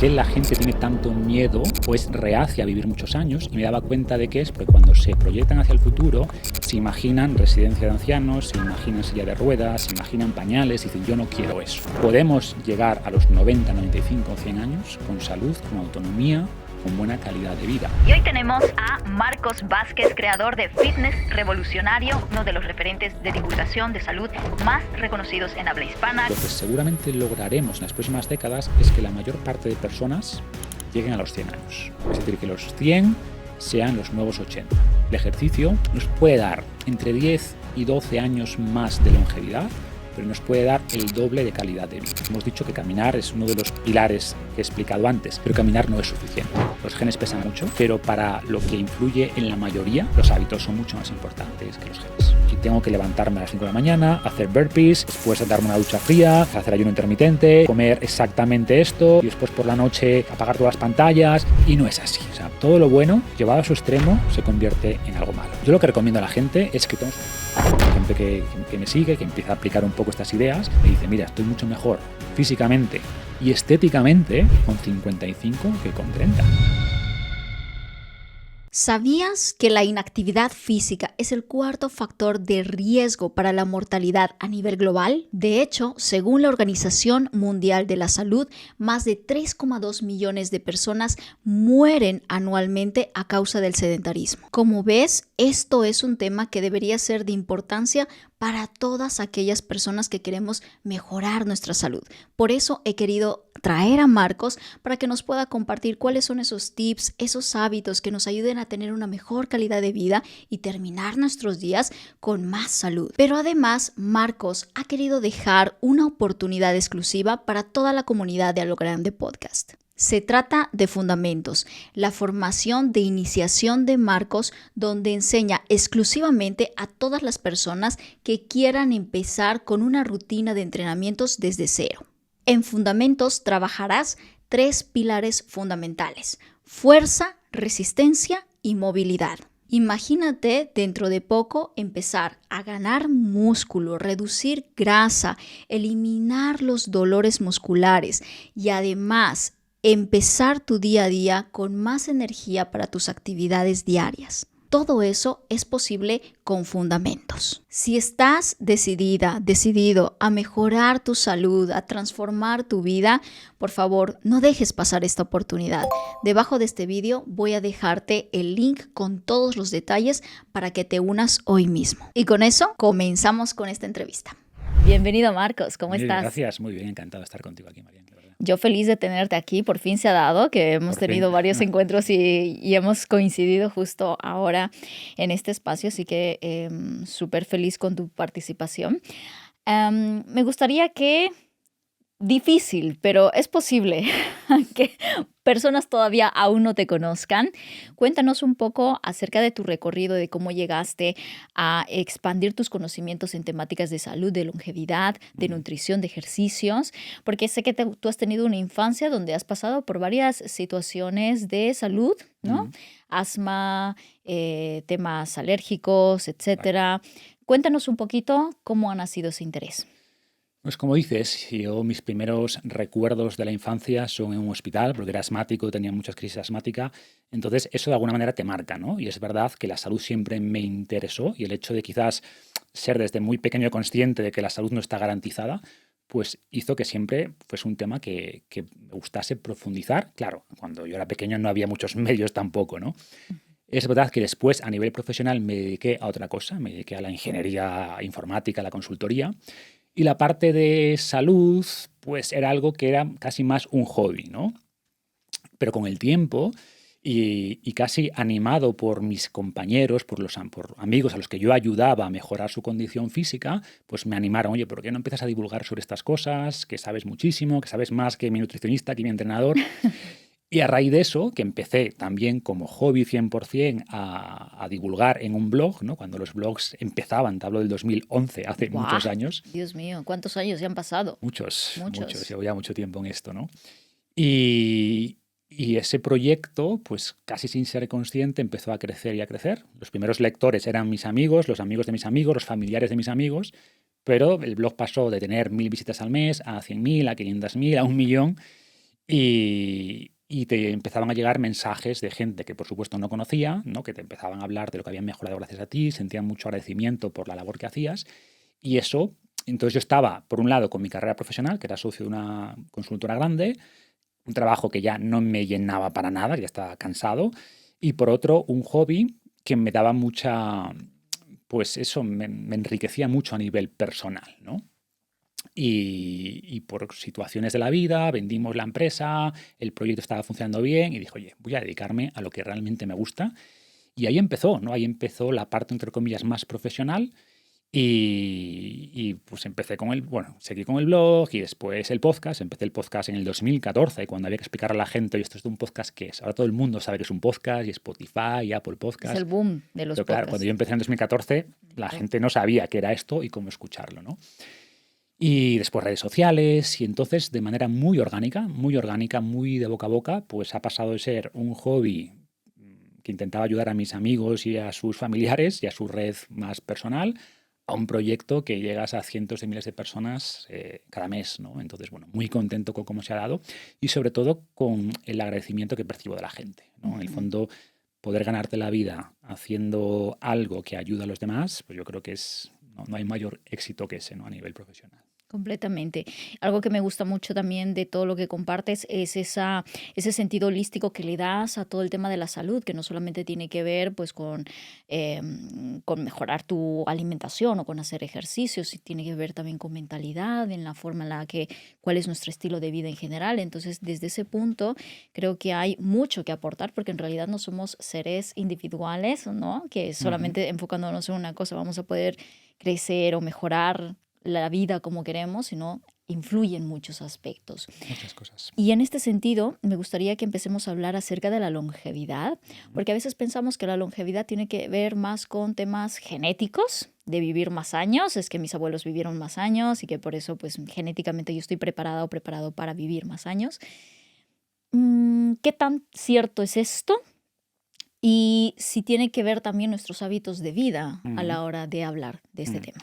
qué la gente tiene tanto miedo o es reacia a vivir muchos años, y me daba cuenta de que es porque cuando se proyectan hacia el futuro se imaginan residencia de ancianos, se imaginan silla de ruedas, se imaginan pañales y dicen yo no quiero eso. Podemos llegar a los 90, 95, 100 años con salud, con autonomía, con buena calidad de vida. Y hoy tenemos a Marcos Vázquez, creador de Fitness Revolucionario, uno de los referentes de divulgación de salud más reconocidos en habla hispana. Lo que seguramente lograremos en las próximas décadas es que la mayor parte de personas lleguen a los 100 años. Es decir, que los 100 sean los nuevos 80. El ejercicio nos puede dar entre 10 y 12 años más de longevidad, pero nos puede dar el doble de calidad de vida. Hemos dicho que caminar es uno de los pilares que he explicado antes, pero caminar no es suficiente. Los genes pesan mucho, pero para lo que influye en la mayoría, los hábitos son mucho más importantes que los genes. Si tengo que levantarme a las 5 de la mañana, hacer burpees, después darme una ducha fría, hacer ayuno intermitente, comer exactamente esto, y después por la noche apagar todas las pantallas, y no es así. O sea, todo lo bueno, llevado a su extremo, se convierte en algo malo. Yo lo que recomiendo a la gente es que gente que me sigue, que empieza a aplicar un poco estas ideas, me dice, mira, estoy mucho mejor físicamente y estéticamente con 55 que con 30. ¿Sabías que la inactividad física es el cuarto factor de riesgo para la mortalidad a nivel global? De hecho, según la Organización Mundial de la Salud, más de 3,2 millones de personas mueren anualmente a causa del sedentarismo. Como ves, esto es un tema que debería ser de importancia para todas aquellas personas que queremos mejorar nuestra salud. Por eso he querido traer a Marcos para que nos pueda compartir cuáles son esos tips, esos hábitos que nos ayuden a tener una mejor calidad de vida y terminar nuestros días con más salud. Pero además, Marcos ha querido dejar una oportunidad exclusiva para toda la comunidad de A Lo Grande Podcast. Se trata de Fundamentos, la formación de iniciación de Marcos, donde enseña exclusivamente a todas las personas que quieran empezar con una rutina de entrenamientos desde cero. En Fundamentos trabajarás 3 pilares fundamentales: fuerza, resistencia y movilidad. Imagínate dentro de poco empezar a ganar músculo, reducir grasa, eliminar los dolores musculares y además empezar tu día a día con más energía para tus actividades diarias. Todo eso es posible con Fundamentos. Si estás decidido a mejorar tu salud, a transformar tu vida, por favor, no dejes pasar esta oportunidad. Debajo de este vídeo voy a dejarte el link con todos los detalles para que te unas hoy mismo. Y con eso, comenzamos con esta entrevista. Bienvenido, Marcos. ¿Cómo estás? Gracias, muy bien, encantado de estar contigo aquí, María. Yo feliz de tenerte aquí, por fin se ha dado, que hemos tenido varios encuentros y hemos coincidido justo ahora en este espacio, así que súper feliz con tu participación. Me gustaría que, difícil, pero es posible que personas todavía aún no te conozcan. Cuéntanos un poco acerca de tu recorrido, de cómo llegaste a expandir tus conocimientos en temáticas de salud, de longevidad, de nutrición, de ejercicios, porque sé que tú has tenido una infancia donde has pasado por varias situaciones de salud, ¿no? Asma, temas alérgicos, etcétera. Cuéntanos un poquito cómo ha nacido ese interés. Pues como dices, mis primeros recuerdos de la infancia son en un hospital, porque era asmático, tenía muchas crisis asmáticas, entonces eso de alguna manera te marca, ¿no? Y es verdad que la salud siempre me interesó, y el hecho de quizás ser desde muy pequeño consciente de que la salud no está garantizada, pues hizo que siempre fuese un tema que me gustase profundizar. Claro, cuando yo era pequeño no había muchos medios tampoco, ¿no? Es verdad que después a nivel profesional me dediqué a otra cosa, me dediqué a la ingeniería informática, a la consultoría, y la parte de salud, pues era algo que era casi más un hobby, ¿no? Pero con el tiempo y casi animado por mis compañeros, por amigos a los que yo ayudaba a mejorar su condición física, pues me animaron, oye, ¿por qué no empiezas a divulgar sobre estas cosas? Que sabes muchísimo, que sabes más que mi nutricionista, que mi entrenador. Y a raíz de eso, que empecé también como hobby 100% a divulgar en un blog, ¿no? Cuando los blogs empezaban, te hablo del 2011, hace muchos años. Dios mío, ¿cuántos años ya han pasado? Muchos. Llevo ya mucho tiempo en esto, ¿no? Y ese proyecto, pues casi sin ser consciente, empezó a crecer y a crecer. Los primeros lectores eran mis amigos, los amigos de mis amigos, los familiares de mis amigos, pero el blog pasó de tener 1.000 visitas al mes a 100.000, a 500.000, a 1 millón. Y te empezaban a llegar mensajes de gente que por supuesto no conocía, ¿no? Que te empezaban a hablar de lo que habían mejorado gracias a ti, sentían mucho agradecimiento por la labor que hacías. Y eso, entonces yo estaba, por un lado, con mi carrera profesional, que era socio de una consultora grande, un trabajo que ya no me llenaba para nada, que ya estaba cansado, y por otro, un hobby que me daba mucha, pues eso, me enriquecía mucho a nivel personal, ¿no? Y por situaciones de la vida, vendimos la empresa, el proyecto estaba funcionando bien y dije, oye, voy a dedicarme a lo que realmente me gusta. Y ahí empezó, ¿no? Ahí empezó la parte, entre comillas, más profesional pues empecé con seguí con el blog y después el podcast. Empecé el podcast en el 2014, cuando había que explicar a la gente, oye, esto es de un podcast, ¿qué es? Ahora todo el mundo sabe que es un podcast y Spotify y Apple Es Podcast. el boom de los Pero claro, podcasts. cuando yo empecé en 2014, la gente no sabía qué era esto y cómo escucharlo, ¿no? Y después redes sociales, y entonces de manera muy orgánica, muy de boca a boca, pues ha pasado de ser un hobby que intentaba ayudar a mis amigos y a sus familiares y a su red más personal, a un proyecto que llegas a cientos de miles de personas cada mes, ¿no? Entonces, bueno, muy contento con cómo se ha dado y sobre todo con el agradecimiento que percibo de la gente, ¿no? En el fondo, poder ganarte la vida haciendo algo que ayuda a los demás, pues yo creo que no hay mayor éxito que ese, ¿no? A nivel profesional. Completamente. Algo que me gusta mucho también de todo lo que compartes es ese sentido holístico que le das a todo el tema de la salud, que no solamente tiene que ver pues con mejorar tu alimentación o con hacer ejercicios, y tiene que ver también con mentalidad, en la forma en la que, cuál es nuestro estilo de vida en general. Entonces, desde ese punto, creo que hay mucho que aportar, porque en realidad no somos seres individuales, ¿no? Que solamente enfocándonos en una cosa vamos a poder crecer o mejorar la vida como queremos, sino influye en muchos aspectos. Muchas cosas. Y en este sentido, me gustaría que empecemos a hablar acerca de la longevidad, porque a veces pensamos que la longevidad tiene que ver más con temas genéticos, de vivir más años, es que mis abuelos vivieron más años y que por eso pues genéticamente yo estoy preparada o preparado para vivir más años. ¿Qué tan cierto es esto? Y si tiene que ver también nuestros hábitos de vida a la hora de hablar de este tema.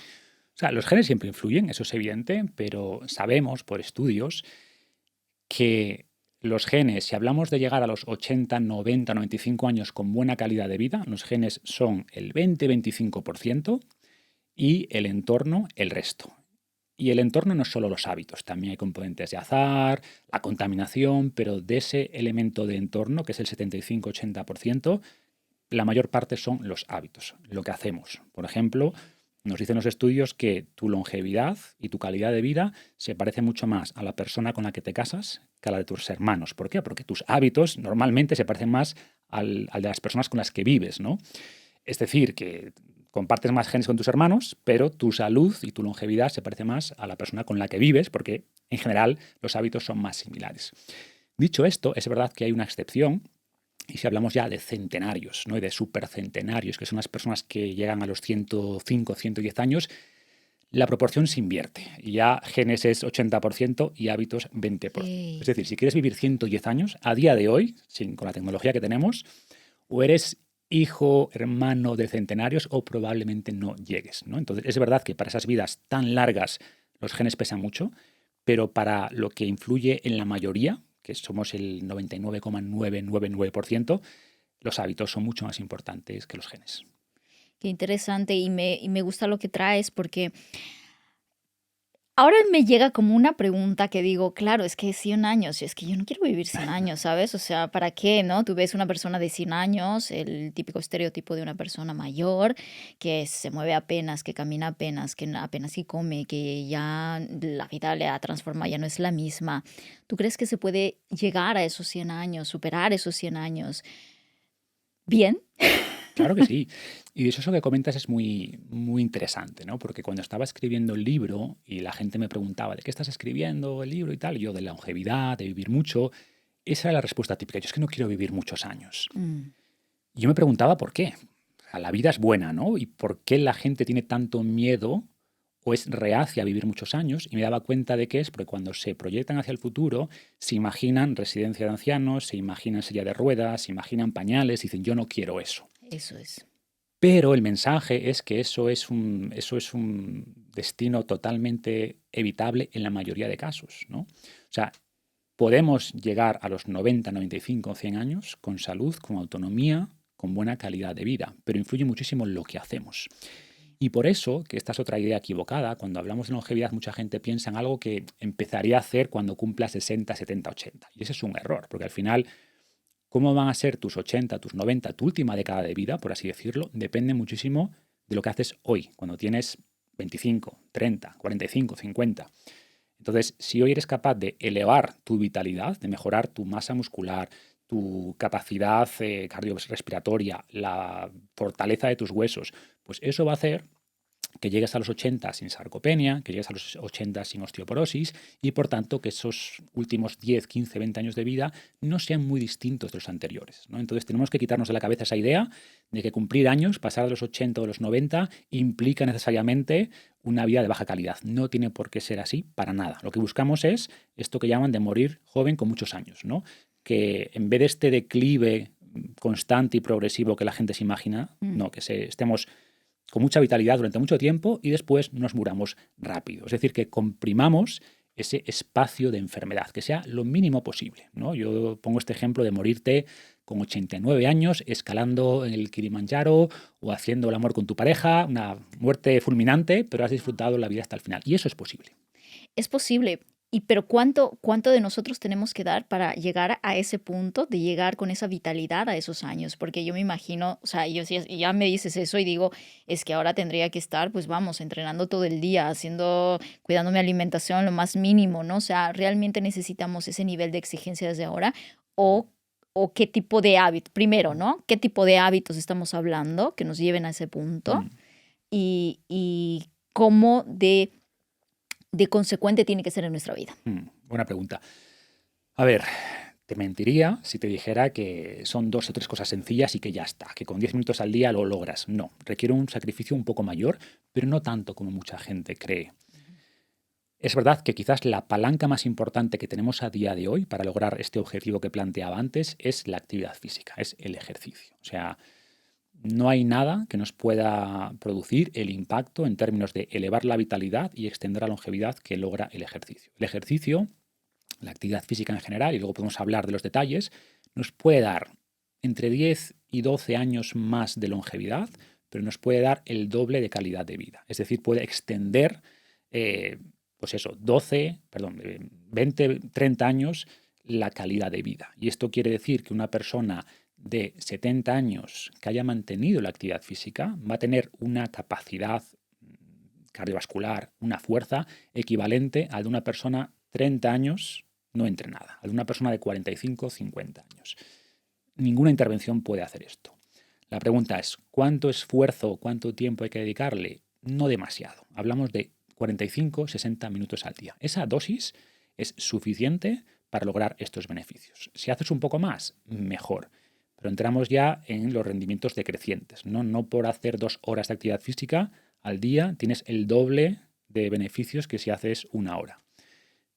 O sea, los genes siempre influyen, eso es evidente, pero sabemos por estudios que los genes, si hablamos de llegar a los 80, 90, 95 años con buena calidad de vida, los genes son el 20-25% y el entorno el resto. Y el entorno no es solo los hábitos, también hay componentes de azar, la contaminación, pero de ese elemento de entorno, que es el 75-80%, la mayor parte son los hábitos, lo que hacemos. Por ejemplo, nos dicen los estudios que tu longevidad y tu calidad de vida se parece mucho más a la persona con la que te casas que a la de tus hermanos. ¿Por qué? Porque tus hábitos normalmente se parecen más al de las personas con las que vives, ¿no? Es decir, que compartes más genes con tus hermanos, pero tu salud y tu longevidad se parece más a la persona con la que vives, porque en general los hábitos son más similares. Dicho esto, es verdad que hay una excepción. Y si hablamos ya de centenarios, ¿no? Y de supercentenarios, que son las personas que llegan a los 105, 110 años, la proporción se invierte. Y ya genes es 80% y hábitos 20%. Sí. Es decir, si quieres vivir 110 años, a día de hoy, con la tecnología que tenemos, o eres hijo, hermano de centenarios o probablemente no llegues, ¿no? Entonces, es verdad que para esas vidas tan largas los genes pesan mucho, pero para lo que influye en la mayoría, que somos el 99,999%, los hábitos son mucho más importantes que los genes. Qué interesante, y me gusta lo que traes, porque ahora me llega como una pregunta que digo, claro, es que 100 años, es que yo no quiero vivir 100 años, ¿sabes? O sea, ¿para qué, no? Tú ves una persona de 100 años, el típico estereotipo de una persona mayor, que se mueve apenas, que camina apenas, que apenas sí come, que ya la vida le ha transformado, ya no es la misma. ¿Tú crees que se puede llegar a esos 100 años, superar esos 100 años bien? Claro que sí. Y de eso que comentas es muy, muy interesante, ¿no? Porque cuando estaba escribiendo el libro y la gente me preguntaba, ¿de qué estás escribiendo el libro y tal? Yo, de la longevidad, de vivir mucho. Esa era la respuesta típica. Yo es que no quiero vivir muchos años. Y yo me preguntaba por qué. O sea, la vida es buena, ¿no? ¿Y por qué la gente tiene tanto miedo o es reacia a vivir muchos años? Y me daba cuenta de que es porque cuando se proyectan hacia el futuro, se imaginan residencia de ancianos, se imaginan silla de ruedas, se imaginan pañales y dicen, yo no quiero eso. Eso es. Pero el mensaje es que eso es un destino totalmente evitable en la mayoría de casos, ¿no? O sea, podemos llegar a los 90, 95, 100 años con salud, con autonomía, con buena calidad de vida, pero influye muchísimo en lo que hacemos. Y por eso, que esta es otra idea equivocada, cuando hablamos de longevidad mucha gente piensa en algo que empezaría a hacer cuando cumpla 60, 70, 80. Y ese es un error, porque al final, cómo van a ser tus 80, tus 90, tu última década de vida, por así decirlo, depende muchísimo de lo que haces hoy, cuando tienes 25, 30, 45, 50. Entonces, si hoy eres capaz de elevar tu vitalidad, de mejorar tu masa muscular, tu capacidad cardiorrespiratoria, la fortaleza de tus huesos, pues eso va a hacer que llegues a los 80 sin sarcopenia, que llegues a los 80 sin osteoporosis y, por tanto, que esos últimos 10, 15, 20 años de vida no sean muy distintos de los anteriores, ¿no? Entonces, tenemos que quitarnos de la cabeza esa idea de que cumplir años, pasar de los 80 o de los 90, implica necesariamente una vida de baja calidad. No tiene por qué ser así para nada. Lo que buscamos es esto que llaman de morir joven con muchos años, ¿no? Que en vez de este declive constante y progresivo que la gente se imagina, no, que estemos con mucha vitalidad durante mucho tiempo y después nos muramos rápido. Es decir, que comprimamos ese espacio de enfermedad, que sea lo mínimo posible, ¿no? Yo pongo este ejemplo de morirte con 89 años escalando en el Kilimanjaro o haciendo el amor con tu pareja, una muerte fulminante, pero has disfrutado la vida hasta el final. Y eso es posible. Es posible. Pero ¿cuánto de nosotros tenemos que dar para llegar a ese punto de llegar con esa vitalidad a esos años? Porque yo me imagino, o sea, yo ya me dices eso y digo, es que ahora tendría que estar, pues vamos, entrenando todo el día, cuidando mi alimentación lo más mínimo, ¿no? O sea, ¿realmente necesitamos ese nivel de exigencia desde ahora? ¿O qué tipo de hábitos? Primero, ¿no? ¿Qué tipo de hábitos estamos hablando que nos lleven a ese punto? Y cómo de consecuente tiene que ser en nuestra vida. Buena pregunta. A ver, te mentiría si te dijera que son 2 o 3 cosas sencillas y que ya está, que con 10 minutos al día lo logras. No, requiere un sacrificio un poco mayor, pero no tanto como mucha gente cree. Es verdad que quizás la palanca más importante que tenemos a día de hoy para lograr este objetivo que planteaba antes es la actividad física, es el ejercicio. O sea, no hay nada que nos pueda producir el impacto en términos de elevar la vitalidad y extender la longevidad que logra el ejercicio. El ejercicio, la actividad física en general, y luego podemos hablar de los detalles, nos puede dar entre 10 y 12 años más de longevidad, pero nos puede dar el doble de calidad de vida. Es decir, puede extender, 20, 30 años la calidad de vida. Y esto quiere decir que una persona de 70 años que haya mantenido la actividad física va a tener una capacidad cardiovascular, una fuerza equivalente a la de una persona 30 años no entrenada, a la de una persona de 45, 50 años. Ninguna intervención puede hacer esto. La pregunta es, ¿cuánto esfuerzo, cuánto tiempo hay que dedicarle? No demasiado. Hablamos de 45, 60 minutos al día. Esa dosis es suficiente para lograr estos beneficios. Si haces un poco más, mejor. Pero entramos ya en los rendimientos decrecientes, ¿no? No por hacer 2 horas de actividad física al día tienes el doble de beneficios que si haces 1 hora.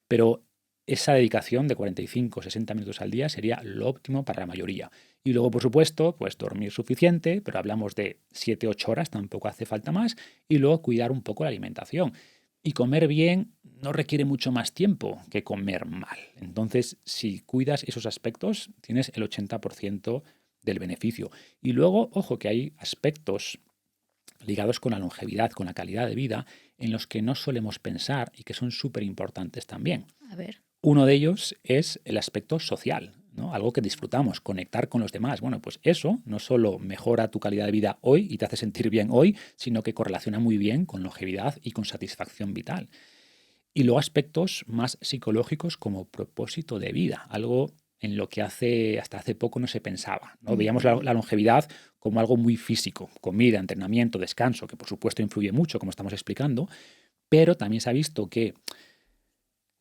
Pero esa dedicación de 45 o 60 minutos al día sería lo óptimo para la mayoría. Y luego, por supuesto, pues dormir suficiente, pero hablamos de 7 o 8 horas, tampoco hace falta más. Y luego cuidar un poco la alimentación. Y comer bien no requiere mucho más tiempo que comer mal. Entonces, si cuidas esos aspectos, tienes el 80% del beneficio. Y luego, ojo, que hay aspectos ligados con la longevidad, con la calidad de vida, en los que no solemos pensar y que son súper importantes también. A ver. Uno de ellos es el aspecto social, ¿no? Algo que disfrutamos, conectar con los demás. Bueno, pues eso no solo mejora tu calidad de vida hoy y te hace sentir bien hoy, sino que correlaciona muy bien con longevidad y con satisfacción vital. Y luego aspectos más psicológicos como propósito de vida, algo en lo que hasta hace poco no se pensaba, ¿no? Veíamos la longevidad como algo muy físico, comida, entrenamiento, descanso, que por supuesto influye mucho, como estamos explicando, pero también se ha visto que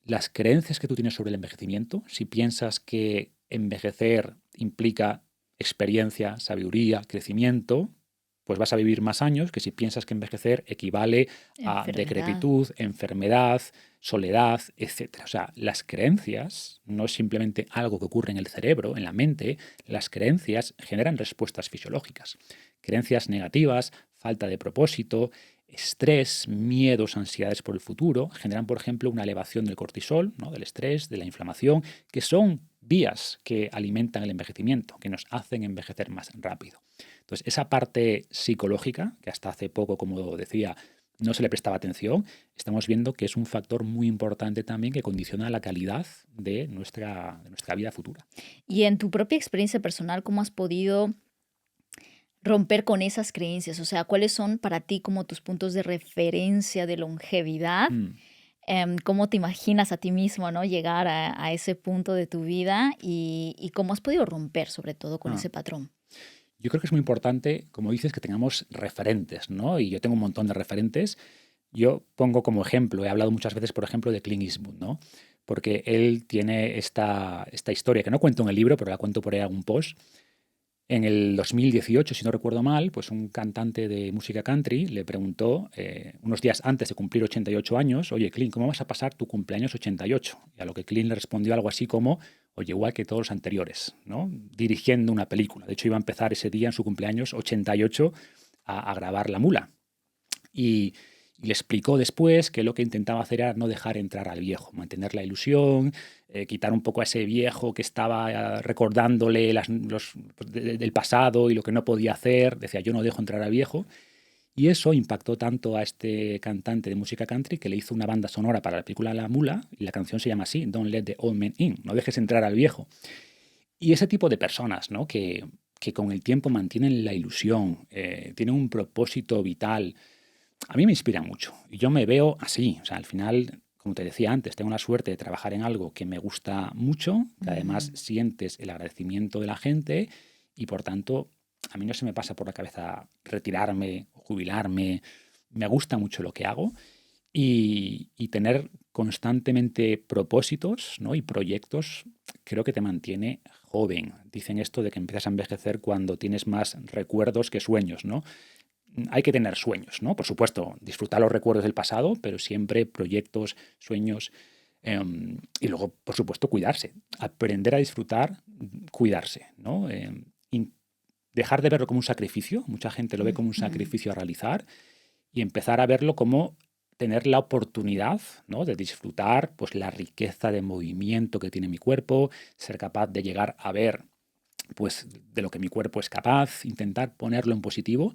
las creencias que tú tienes sobre el envejecimiento, si piensas que envejecer implica experiencia, sabiduría, crecimiento, pues vas a vivir más años que si piensas que envejecer equivale a decrepitud, enfermedad, soledad, etc. O sea, las creencias no es simplemente algo que ocurre en el cerebro, en la mente. Las creencias generan respuestas fisiológicas. Creencias negativas, falta de propósito, estrés, miedos, ansiedades por el futuro, generan, por ejemplo, una elevación del cortisol, ¿no? Del estrés, de la inflamación, que son vías que alimentan el envejecimiento, que nos hacen envejecer más rápido. Entonces, esa parte psicológica, que hasta hace poco, como decía, no se le prestaba atención, estamos viendo que es un factor muy importante también que condiciona la calidad de nuestra vida futura. Y en tu propia experiencia personal, ¿cómo has podido romper con esas creencias? O sea, ¿cuáles son para ti como tus puntos de referencia de longevidad? Mm. ¿Cómo te imaginas a ti mismo, ¿no? Llegar a ese punto de tu vida y cómo has podido romper sobre todo con Ah. ese patrón? Yo creo que es muy importante, como dices, que tengamos referentes, ¿no? Y yo tengo un montón de referentes. Yo pongo como ejemplo, he hablado muchas veces, por ejemplo, de Clint Eastwood, ¿no? Porque él tiene esta historia, que no cuento en el libro, pero la cuento por ahí en algún post. En el 2018, si no recuerdo mal, pues un cantante de música country le preguntó, unos días antes de cumplir 88 años, oye, Clint, ¿cómo vas a pasar tu cumpleaños 88? Y a lo que Clint le respondió algo así como, oye, igual que todos los anteriores, ¿no? Dirigiendo una película. De hecho, iba a empezar ese día, en su cumpleaños 88, a grabar La Mula. Y le explicó después que lo que intentaba hacer era no dejar entrar al viejo, mantener la ilusión, quitar un poco a ese viejo que estaba recordándole del pasado y lo que no podía hacer. Decía, yo no dejo entrar al viejo. Y eso impactó tanto a este cantante de música country que le hizo una banda sonora para la película La Mula, y la canción se llama así, Don't Let the Old Man In, no dejes entrar al viejo. Y ese tipo de personas, ¿no? que con el tiempo mantienen la ilusión, tienen un propósito vital, a mí me inspira mucho. Y yo me veo así. O sea, al final, como te decía antes, tengo la suerte de trabajar en algo que me gusta mucho, que además sientes el agradecimiento de la gente y, por tanto, a mí no se me pasa por la cabeza retirarme, jubilarme. Me gusta mucho lo que hago y tener constantemente propósitos, ¿no? Y proyectos creo que te mantiene joven. Dicen esto de que empiezas a envejecer cuando tienes más recuerdos que sueños, ¿no? Hay que tener sueños, ¿no? Por supuesto, disfrutar los recuerdos del pasado, pero siempre proyectos, sueños, y luego, por supuesto, cuidarse. Aprender a disfrutar, cuidarse, ¿no? Dejar de verlo como un sacrificio. Mucha gente lo ve como un sacrificio a realizar y empezar a verlo como tener la oportunidad, ¿no? De disfrutar, pues, la riqueza de movimiento que tiene mi cuerpo, ser capaz de llegar a ver, pues, de lo que mi cuerpo es capaz, intentar ponerlo en positivo.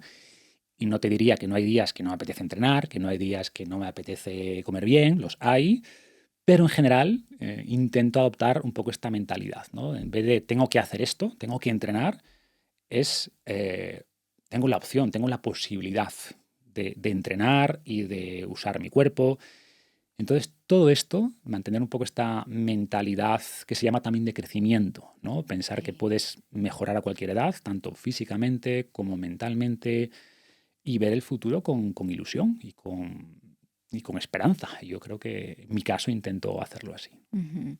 Y no te diría que no hay días que no me apetece entrenar, que no hay días que no me apetece comer bien, los hay, pero en general intento adoptar un poco esta mentalidad, ¿no? En vez de tengo que hacer esto, tengo que entrenar, tengo la opción, tengo la posibilidad de entrenar y de usar mi cuerpo. Entonces, todo esto, mantener un poco esta mentalidad que se llama también de crecimiento, ¿no? Pensar que puedes mejorar a cualquier edad, tanto físicamente como mentalmente, y ver el futuro con ilusión y con esperanza. Yo creo que en mi caso intento hacerlo así. Ujú.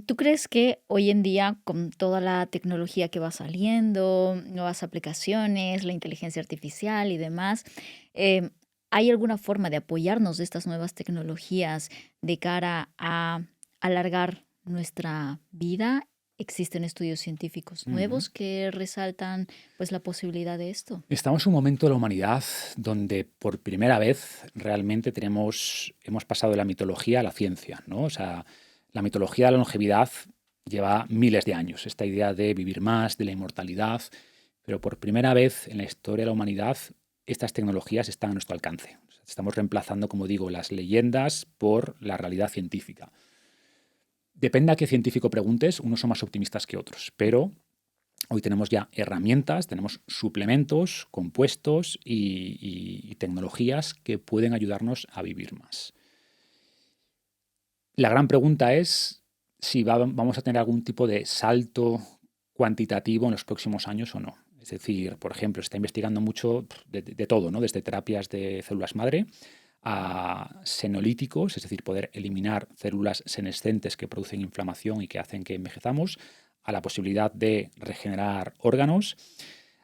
¿Tú crees que hoy en día, con toda la tecnología que va saliendo, nuevas aplicaciones, la inteligencia artificial y demás, hay alguna forma de apoyarnos de estas nuevas tecnologías de cara a alargar nuestra vida? ¿Existen estudios científicos nuevos que resaltan pues la posibilidad de esto? Estamos en un momento de la humanidad donde por primera vez realmente hemos pasado de la mitología a la ciencia, ¿no? O sea, la mitología de la longevidad lleva miles de años, esta idea de vivir más, de la inmortalidad, pero por primera vez en la historia de la humanidad estas tecnologías están a nuestro alcance. Estamos reemplazando, como digo, las leyendas por la realidad científica. Depende a qué científico preguntes, unos son más optimistas que otros, pero hoy tenemos ya herramientas, tenemos suplementos, compuestos y tecnologías que pueden ayudarnos a vivir más. La gran pregunta es si vamos a tener algún tipo de salto cuantitativo en los próximos años o no. Es decir, por ejemplo, se está investigando mucho de todo, ¿no? Desde terapias de células madre a senolíticos, es decir, poder eliminar células senescentes que producen inflamación y que hacen que envejezamos, a la posibilidad de regenerar órganos,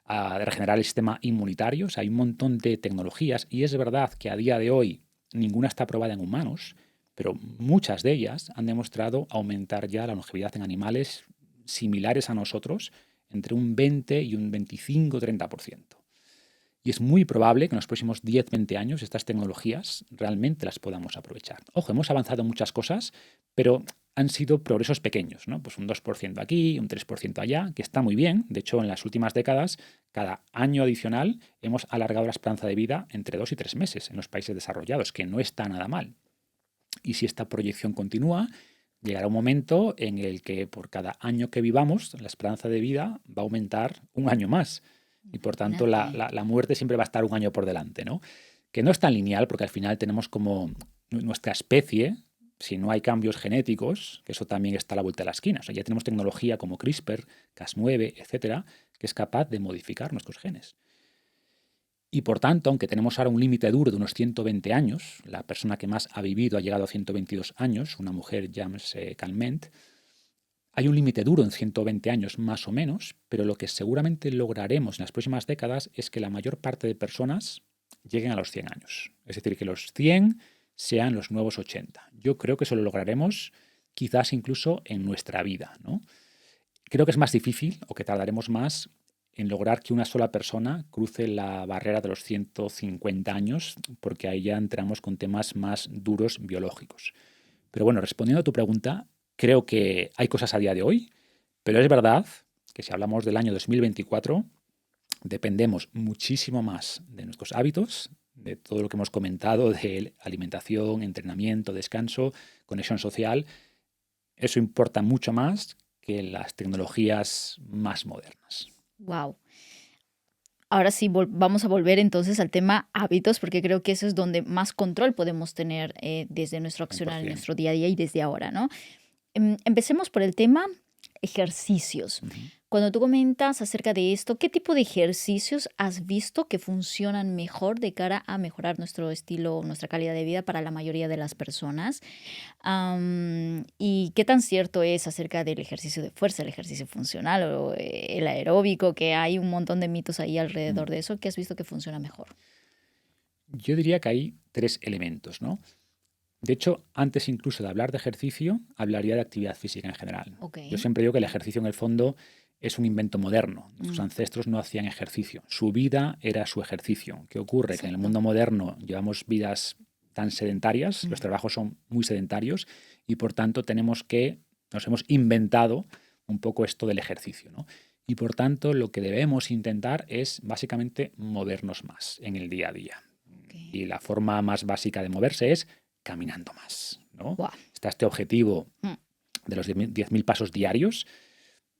de regenerar el sistema inmunitario. O sea, hay un montón de tecnologías y es verdad que a día de hoy ninguna está aprobada en humanos, pero muchas de ellas han demostrado aumentar ya la longevidad en animales similares a nosotros entre un 20 y un 25-30%. Y es muy probable que en los próximos 10-20 años estas tecnologías realmente las podamos aprovechar. Ojo, hemos avanzado en muchas cosas, pero han sido progresos pequeños, ¿no? Pues un 2% aquí, un 3% allá, que está muy bien. De hecho, en las últimas décadas, cada año adicional hemos alargado la esperanza de vida entre 2 y 3 meses en los países desarrollados, que no está nada mal. Y si esta proyección continúa, llegará un momento en el que por cada año que vivamos, la esperanza de vida va a aumentar un año más. Y por tanto, la muerte siempre va a estar un año por delante, ¿no? Que no es tan lineal, porque al final tenemos como nuestra especie, si no hay cambios genéticos, que eso también está a la vuelta de la esquina. O sea, ya tenemos tecnología como CRISPR, Cas9, etcétera, que es capaz de modificar nuestros genes. Y por tanto, aunque tenemos ahora un límite duro de unos 120 años, la persona que más ha vivido ha llegado a 122 años, una mujer, James Calment, hay un límite duro en 120 años más o menos, pero lo que seguramente lograremos en las próximas décadas es que la mayor parte de personas lleguen a los 100 años. Es decir, que los 100 sean los nuevos 80. Yo creo que eso lo lograremos quizás incluso en nuestra vida, ¿no? Creo que es más difícil o que tardaremos más en lograr que una sola persona cruce la barrera de los 150 años, porque ahí ya entramos con temas más duros biológicos. Pero bueno, respondiendo a tu pregunta, creo que hay cosas a día de hoy, pero es verdad que si hablamos del año 2024, dependemos muchísimo más de nuestros hábitos, de todo lo que hemos comentado, de alimentación, entrenamiento, descanso, conexión social. Eso importa mucho más que las tecnologías más modernas. Wow. Ahora sí, vamos a volver entonces al tema hábitos, porque creo que eso es donde más control podemos tener desde nuestro accionar en 100%. nuestro día a día y desde ahora, ¿no? Empecemos por el tema ejercicios. Cuando tú comentas acerca de esto, ¿qué tipo de ejercicios has visto que funcionan mejor de cara a mejorar nuestro estilo, nuestra calidad de vida para la mayoría de las personas? ¿Y qué tan cierto es acerca del ejercicio de fuerza, el ejercicio funcional o el aeróbico, que hay un montón de mitos ahí alrededor de eso? ¿Qué has visto que funciona mejor? Yo diría que hay 3 elementos, ¿no? De hecho, antes incluso de hablar de ejercicio, hablaría de actividad física en general. Okay. Yo siempre digo que el ejercicio en el fondo es un invento moderno. Nuestros ancestros no hacían ejercicio. Su vida era su ejercicio. ¿Qué ocurre? Exacto. Que en el mundo moderno llevamos vidas tan sedentarias, los trabajos son muy sedentarios y por tanto nos hemos inventado un poco esto del ejercicio, ¿no? Y por tanto lo que debemos intentar es básicamente movernos más en el día a día. Okay. Y la forma más básica de moverse es caminando más, ¿no? Wow. Está este objetivo de los 10.000 pasos diarios,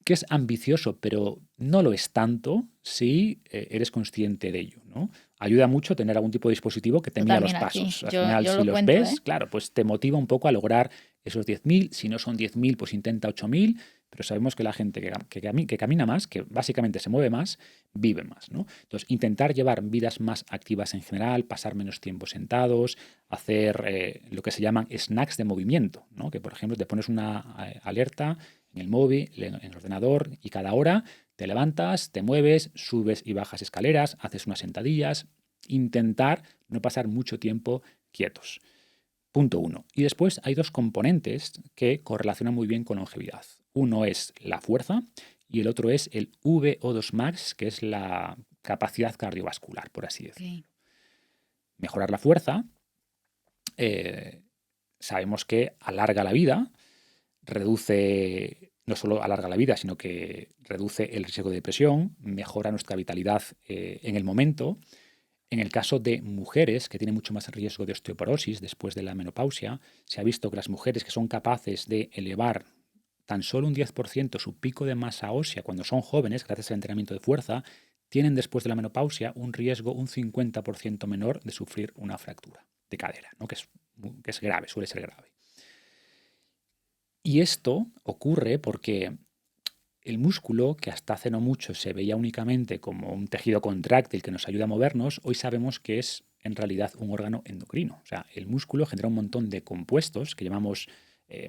que es ambicioso, pero no lo es tanto si eres consciente de ello, ¿no? Ayuda mucho tener algún tipo de dispositivo que te mida los pasos. Al final, si los ves, claro, pues te motiva un poco a lograr esos 10.000. Si no son 10.000, pues intenta 8.000. Pero sabemos que la gente que camina más, que básicamente se mueve más, vive más, ¿no? Entonces, intentar llevar vidas más activas en general, pasar menos tiempo sentados, hacer lo que se llaman snacks de movimiento, ¿no? Que, por ejemplo, te pones una alerta en el móvil, en el ordenador, y cada hora te levantas, te mueves, subes y bajas escaleras, haces unas sentadillas. Intentar no pasar mucho tiempo quietos. Punto 1. Y después hay 2 componentes que correlacionan muy bien con longevidad. Uno es la fuerza y el otro es el VO2 max, que es la capacidad cardiovascular, por así decirlo. Okay. Mejorar la fuerza, sabemos que alarga la vida, no solo alarga la vida, sino que reduce el riesgo de depresión, mejora nuestra vitalidad en el momento. En el caso de mujeres que tienen mucho más riesgo de osteoporosis después de la menopausia, se ha visto que las mujeres que son capaces de elevar tan solo un 10% su pico de masa ósea cuando son jóvenes, gracias al entrenamiento de fuerza, tienen después de la menopausia un riesgo un 50% menor de sufrir una fractura de cadera, ¿no? que es grave, suele ser grave. Y esto ocurre porque el músculo, que hasta hace no mucho se veía únicamente como un tejido contráctil que nos ayuda a movernos, hoy sabemos que es en realidad un órgano endocrino. O sea, el músculo genera un montón de compuestos que llamamos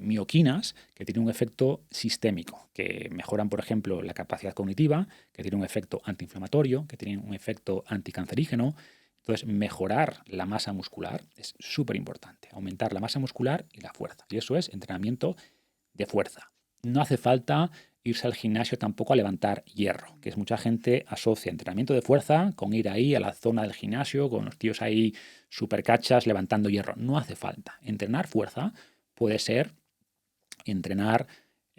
mioquinas, que tienen un efecto sistémico, que mejoran, por ejemplo, la capacidad cognitiva, que tienen un efecto antiinflamatorio, que tienen un efecto anticancerígeno. Entonces, mejorar la masa muscular es súper importante, aumentar la masa muscular y la fuerza. Y eso es entrenamiento de fuerza. No hace falta irse al gimnasio tampoco a levantar hierro, que es mucha gente asocia entrenamiento de fuerza con ir ahí a la zona del gimnasio con los tíos ahí super cachas levantando hierro. No hace falta. Entrenar fuerza puede ser entrenar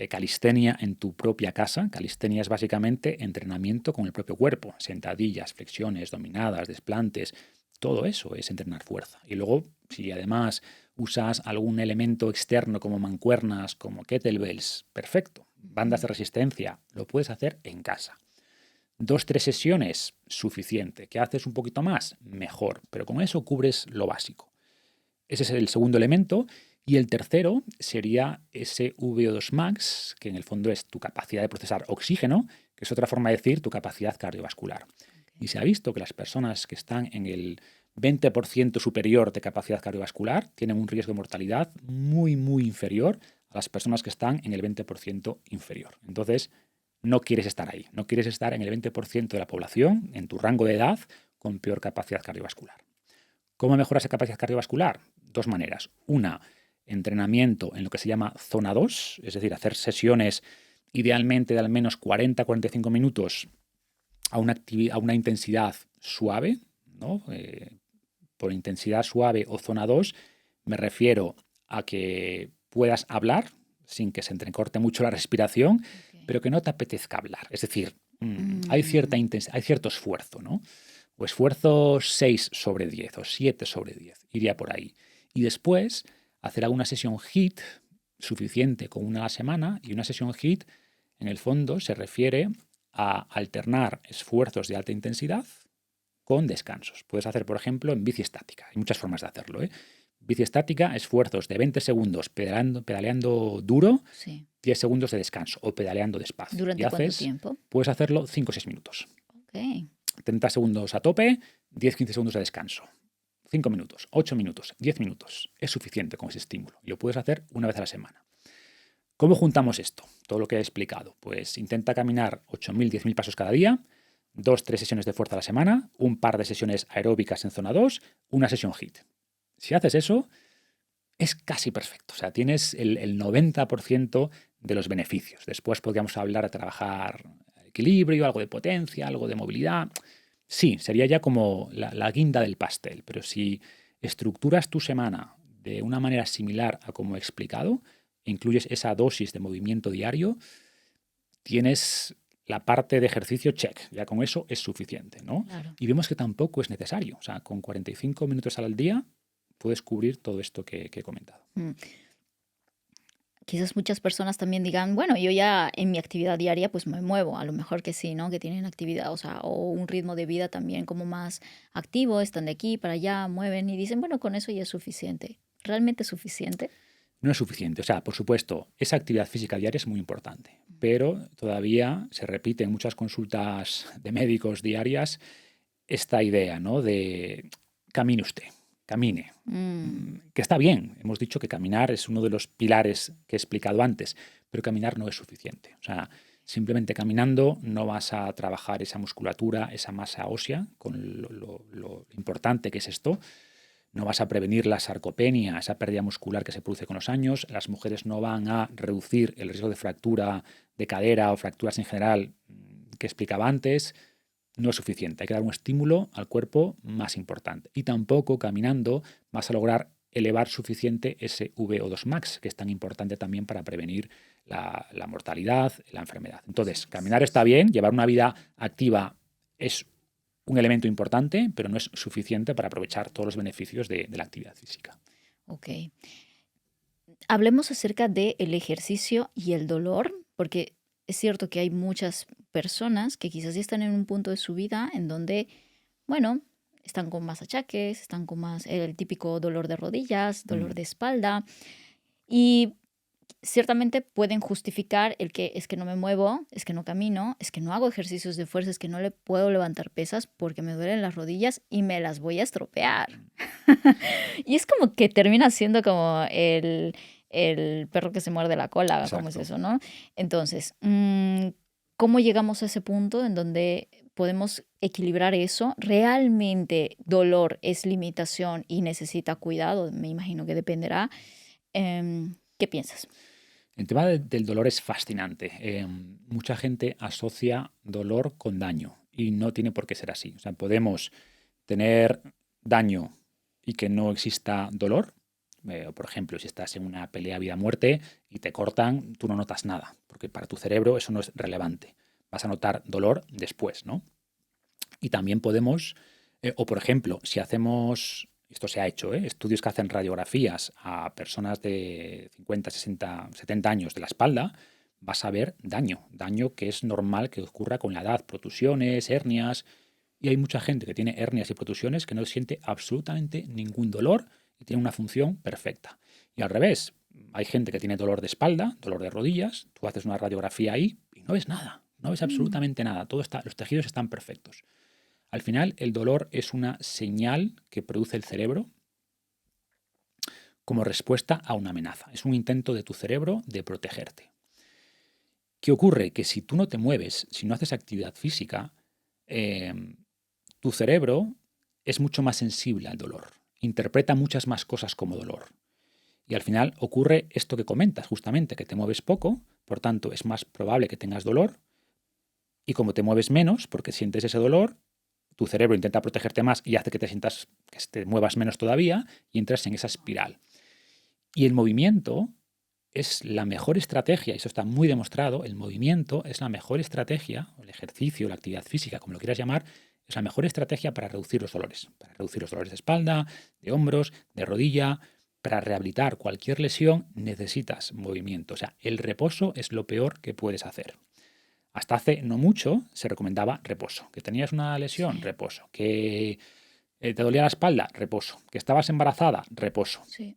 calistenia en tu propia casa. Calistenia es básicamente entrenamiento con el propio cuerpo, sentadillas, flexiones, dominadas, desplantes. Todo eso es entrenar fuerza. Y luego, si además usas algún elemento externo como mancuernas, como kettlebells, perfecto. Bandas de resistencia, lo puedes hacer en casa. 2-3 sesiones, suficiente. ¿Que haces un poquito más? Mejor. Pero con eso cubres lo básico. Ese es el segundo elemento. Y el tercero sería ese VO2 max, que en el fondo es tu capacidad de procesar oxígeno, que es otra forma de decir tu capacidad cardiovascular. Y se ha visto que las personas que están en el 20% superior de capacidad cardiovascular tienen un riesgo de mortalidad muy, muy inferior a las personas que están en el 20% inferior. Entonces, no quieres estar ahí. No quieres estar en el 20% de la población, en tu rango de edad, con peor capacidad cardiovascular. ¿Cómo mejora esa capacidad cardiovascular? 2 maneras. Una, entrenamiento en lo que se llama zona 2, es decir, hacer sesiones idealmente de al menos 40-45 minutos a una intensidad suave, ¿no? Por intensidad suave o zona 2 me refiero a que puedas hablar sin que se entrecorte mucho la respiración, pero que no te apetezca hablar. Es decir, hay cierto esfuerzo, ¿no? O esfuerzo 6/10 o 7/10, iría por ahí. Y después hacer alguna sesión HIIT suficiente con una a la semana, y una sesión HIIT en el fondo se refiere a alternar esfuerzos de alta intensidad con descansos. Puedes hacer, por ejemplo, en bici estática. Hay muchas formas de hacerlo, Bici estática, esfuerzos de 20 segundos pedaleando duro, Sí. 10 segundos de descanso o pedaleando despacio. ¿Durante cuánto tiempo? Puedes hacerlo 5 o 6 minutos. Okay. 30 segundos a tope, 10-15 segundos de descanso. 5 minutos, 8 minutos, 10 minutos. Es suficiente con ese estímulo. Y lo puedes hacer una vez a la semana. ¿Cómo juntamos esto? Todo lo que he explicado. Pues intenta caminar 8.000, 10.000 pasos cada día, 2-3 sesiones de fuerza a la semana, un par de sesiones aeróbicas en zona 2, una sesión HIIT. Si haces eso, es casi perfecto. O sea, tienes el 90% de los beneficios. Después podríamos hablar de trabajar equilibrio, algo de potencia, algo de movilidad. Sí, sería ya como la guinda del pastel. Pero si estructuras tu semana de una manera similar a como he explicado, incluyes esa dosis de movimiento diario, tienes la parte de ejercicio check. Ya con eso es suficiente, ¿no? Claro. Y vemos que tampoco es necesario. O sea, con 45 minutos al día puedes cubrir todo esto que he comentado. Quizás muchas personas también digan, bueno, yo ya en mi actividad diaria pues me muevo, a lo mejor que sí, ¿no? Que tienen actividad, o sea, o un ritmo de vida también como más activo, están de aquí para allá, mueven y dicen, bueno, con eso ya es suficiente. ¿Realmente es suficiente? No es suficiente. O sea, por supuesto, esa actividad física diaria es muy importante, pero todavía se repite en muchas consultas de médicos diarias esta idea, ¿no? De camine usted. Camine, que está bien. Hemos dicho que caminar es uno de los pilares que he explicado antes, pero caminar no es suficiente. O sea, simplemente caminando no vas a trabajar esa musculatura, esa masa ósea, con lo importante que es esto. No vas a prevenir la sarcopenia, esa pérdida muscular que se produce con los años. Las mujeres no van a reducir el riesgo de fractura de cadera o fracturas en general que explicaba antes. No es suficiente. Hay que dar un estímulo al cuerpo más importante. Y tampoco caminando vas a lograr elevar suficiente ese VO2 max, que es tan importante también para prevenir la mortalidad, la enfermedad. Entonces, caminar está bien, llevar una vida activa es un elemento importante, pero no es suficiente para aprovechar todos los beneficios de la actividad física. Ok. Hablemos acerca del ejercicio y el dolor, porque es cierto que hay muchas personas que quizás ya están en un punto de su vida en donde, bueno, están con más achaques, están con más el típico dolor de rodillas, dolor de espalda, y ciertamente pueden justificar el que es que no me muevo, es que no camino, es que no hago ejercicios de fuerza, es que no le puedo levantar pesas porque me duelen las rodillas y me las voy a estropear. Y es como que termina siendo como el perro que se muerde la cola. Exacto. ¿Cómo es eso, no? Entonces, ¿cómo llegamos a ese punto en donde podemos equilibrar eso? ¿Realmente dolor es limitación y necesita cuidado? Me imagino que dependerá. ¿Qué piensas? El tema del dolor es fascinante. Mucha gente asocia dolor con daño y no tiene por qué ser así. O sea, podemos tener daño y que no exista dolor. Por ejemplo, si estás en una pelea vida-muerte y te cortan, tú no notas nada, porque para tu cerebro eso no es relevante. Vas a notar dolor después, ¿no? Y también podemos, o por ejemplo, si hacemos, esto se ha hecho, estudios que hacen radiografías a personas de 50, 60, 70 años de la espalda, vas a ver daño que es normal que ocurra con la edad, protusiones, hernias, y hay mucha gente que tiene hernias y protusiones que no siente absolutamente ningún dolor y tiene una función perfecta. Y al revés, hay gente que tiene dolor de espalda, dolor de rodillas, tú haces una radiografía ahí y no ves nada, no ves absolutamente nada, los tejidos están perfectos. Al final, el dolor es una señal que produce el cerebro como respuesta a una amenaza. Es un intento de tu cerebro de protegerte. ¿Qué ocurre? Que si tú no te mueves, si no haces actividad física, tu cerebro es mucho más sensible al dolor. Interpreta muchas más cosas como dolor. Y al final ocurre esto que comentas, justamente, que te mueves poco, por tanto es más probable que tengas dolor. Y como te mueves menos, porque sientes ese dolor, tu cerebro intenta protegerte más y hace que te muevas menos todavía y entras en esa espiral. Y el movimiento es la mejor estrategia, y eso está muy demostrado, el movimiento es la mejor estrategia, el ejercicio, la actividad física, como lo quieras llamar, es la mejor estrategia para reducir los dolores de espalda, de hombros, de rodilla. Para rehabilitar cualquier lesión necesitas movimiento. O sea, el reposo es lo peor que puedes hacer. Hasta hace no mucho se recomendaba reposo. Que tenías una lesión, sí. Reposo. Que te dolía la espalda, reposo. Que estabas embarazada, reposo. Sí.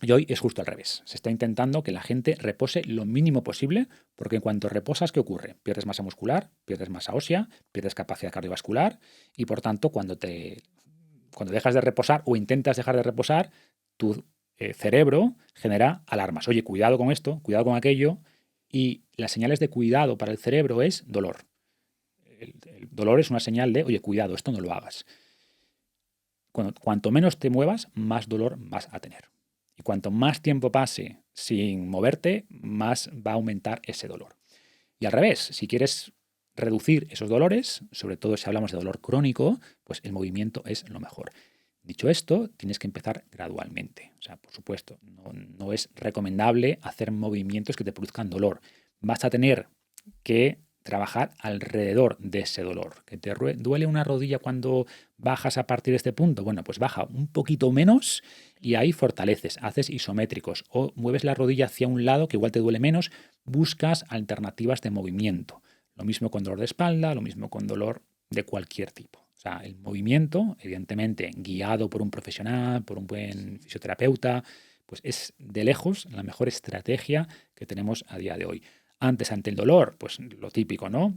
Y hoy es justo al revés. Se está intentando que la gente repose lo mínimo posible, porque en cuanto reposas, ¿qué ocurre? Pierdes masa muscular, pierdes masa ósea, pierdes capacidad cardiovascular y por tanto cuando dejas de reposar o intentas dejar de reposar, tu cerebro genera alarmas. Oye, cuidado con esto, cuidado con aquello. Y las señales de cuidado para el cerebro es dolor. El dolor es una señal de, oye, cuidado, esto no lo hagas. Cuanto menos te muevas, más dolor vas a tener. Y cuanto más tiempo pase sin moverte, más va a aumentar ese dolor. Y al revés, si quieres reducir esos dolores, sobre todo si hablamos de dolor crónico, pues el movimiento es lo mejor. Dicho esto, tienes que empezar gradualmente. O sea, por supuesto, no es recomendable hacer movimientos que te produzcan dolor. Vas a tener que trabajar alrededor de ese dolor. ¿Que te duele una rodilla cuando bajas a partir de este punto? Bueno, pues baja un poquito menos y ahí fortaleces, haces isométricos o mueves la rodilla hacia un lado que igual te duele menos, buscas alternativas de movimiento. Lo mismo con dolor de espalda, lo mismo con dolor de cualquier tipo. O sea, el movimiento, evidentemente, guiado por un profesional, por un buen fisioterapeuta, pues es de lejos la mejor estrategia que tenemos a día de hoy. Antes, ante el dolor, pues lo típico, ¿no?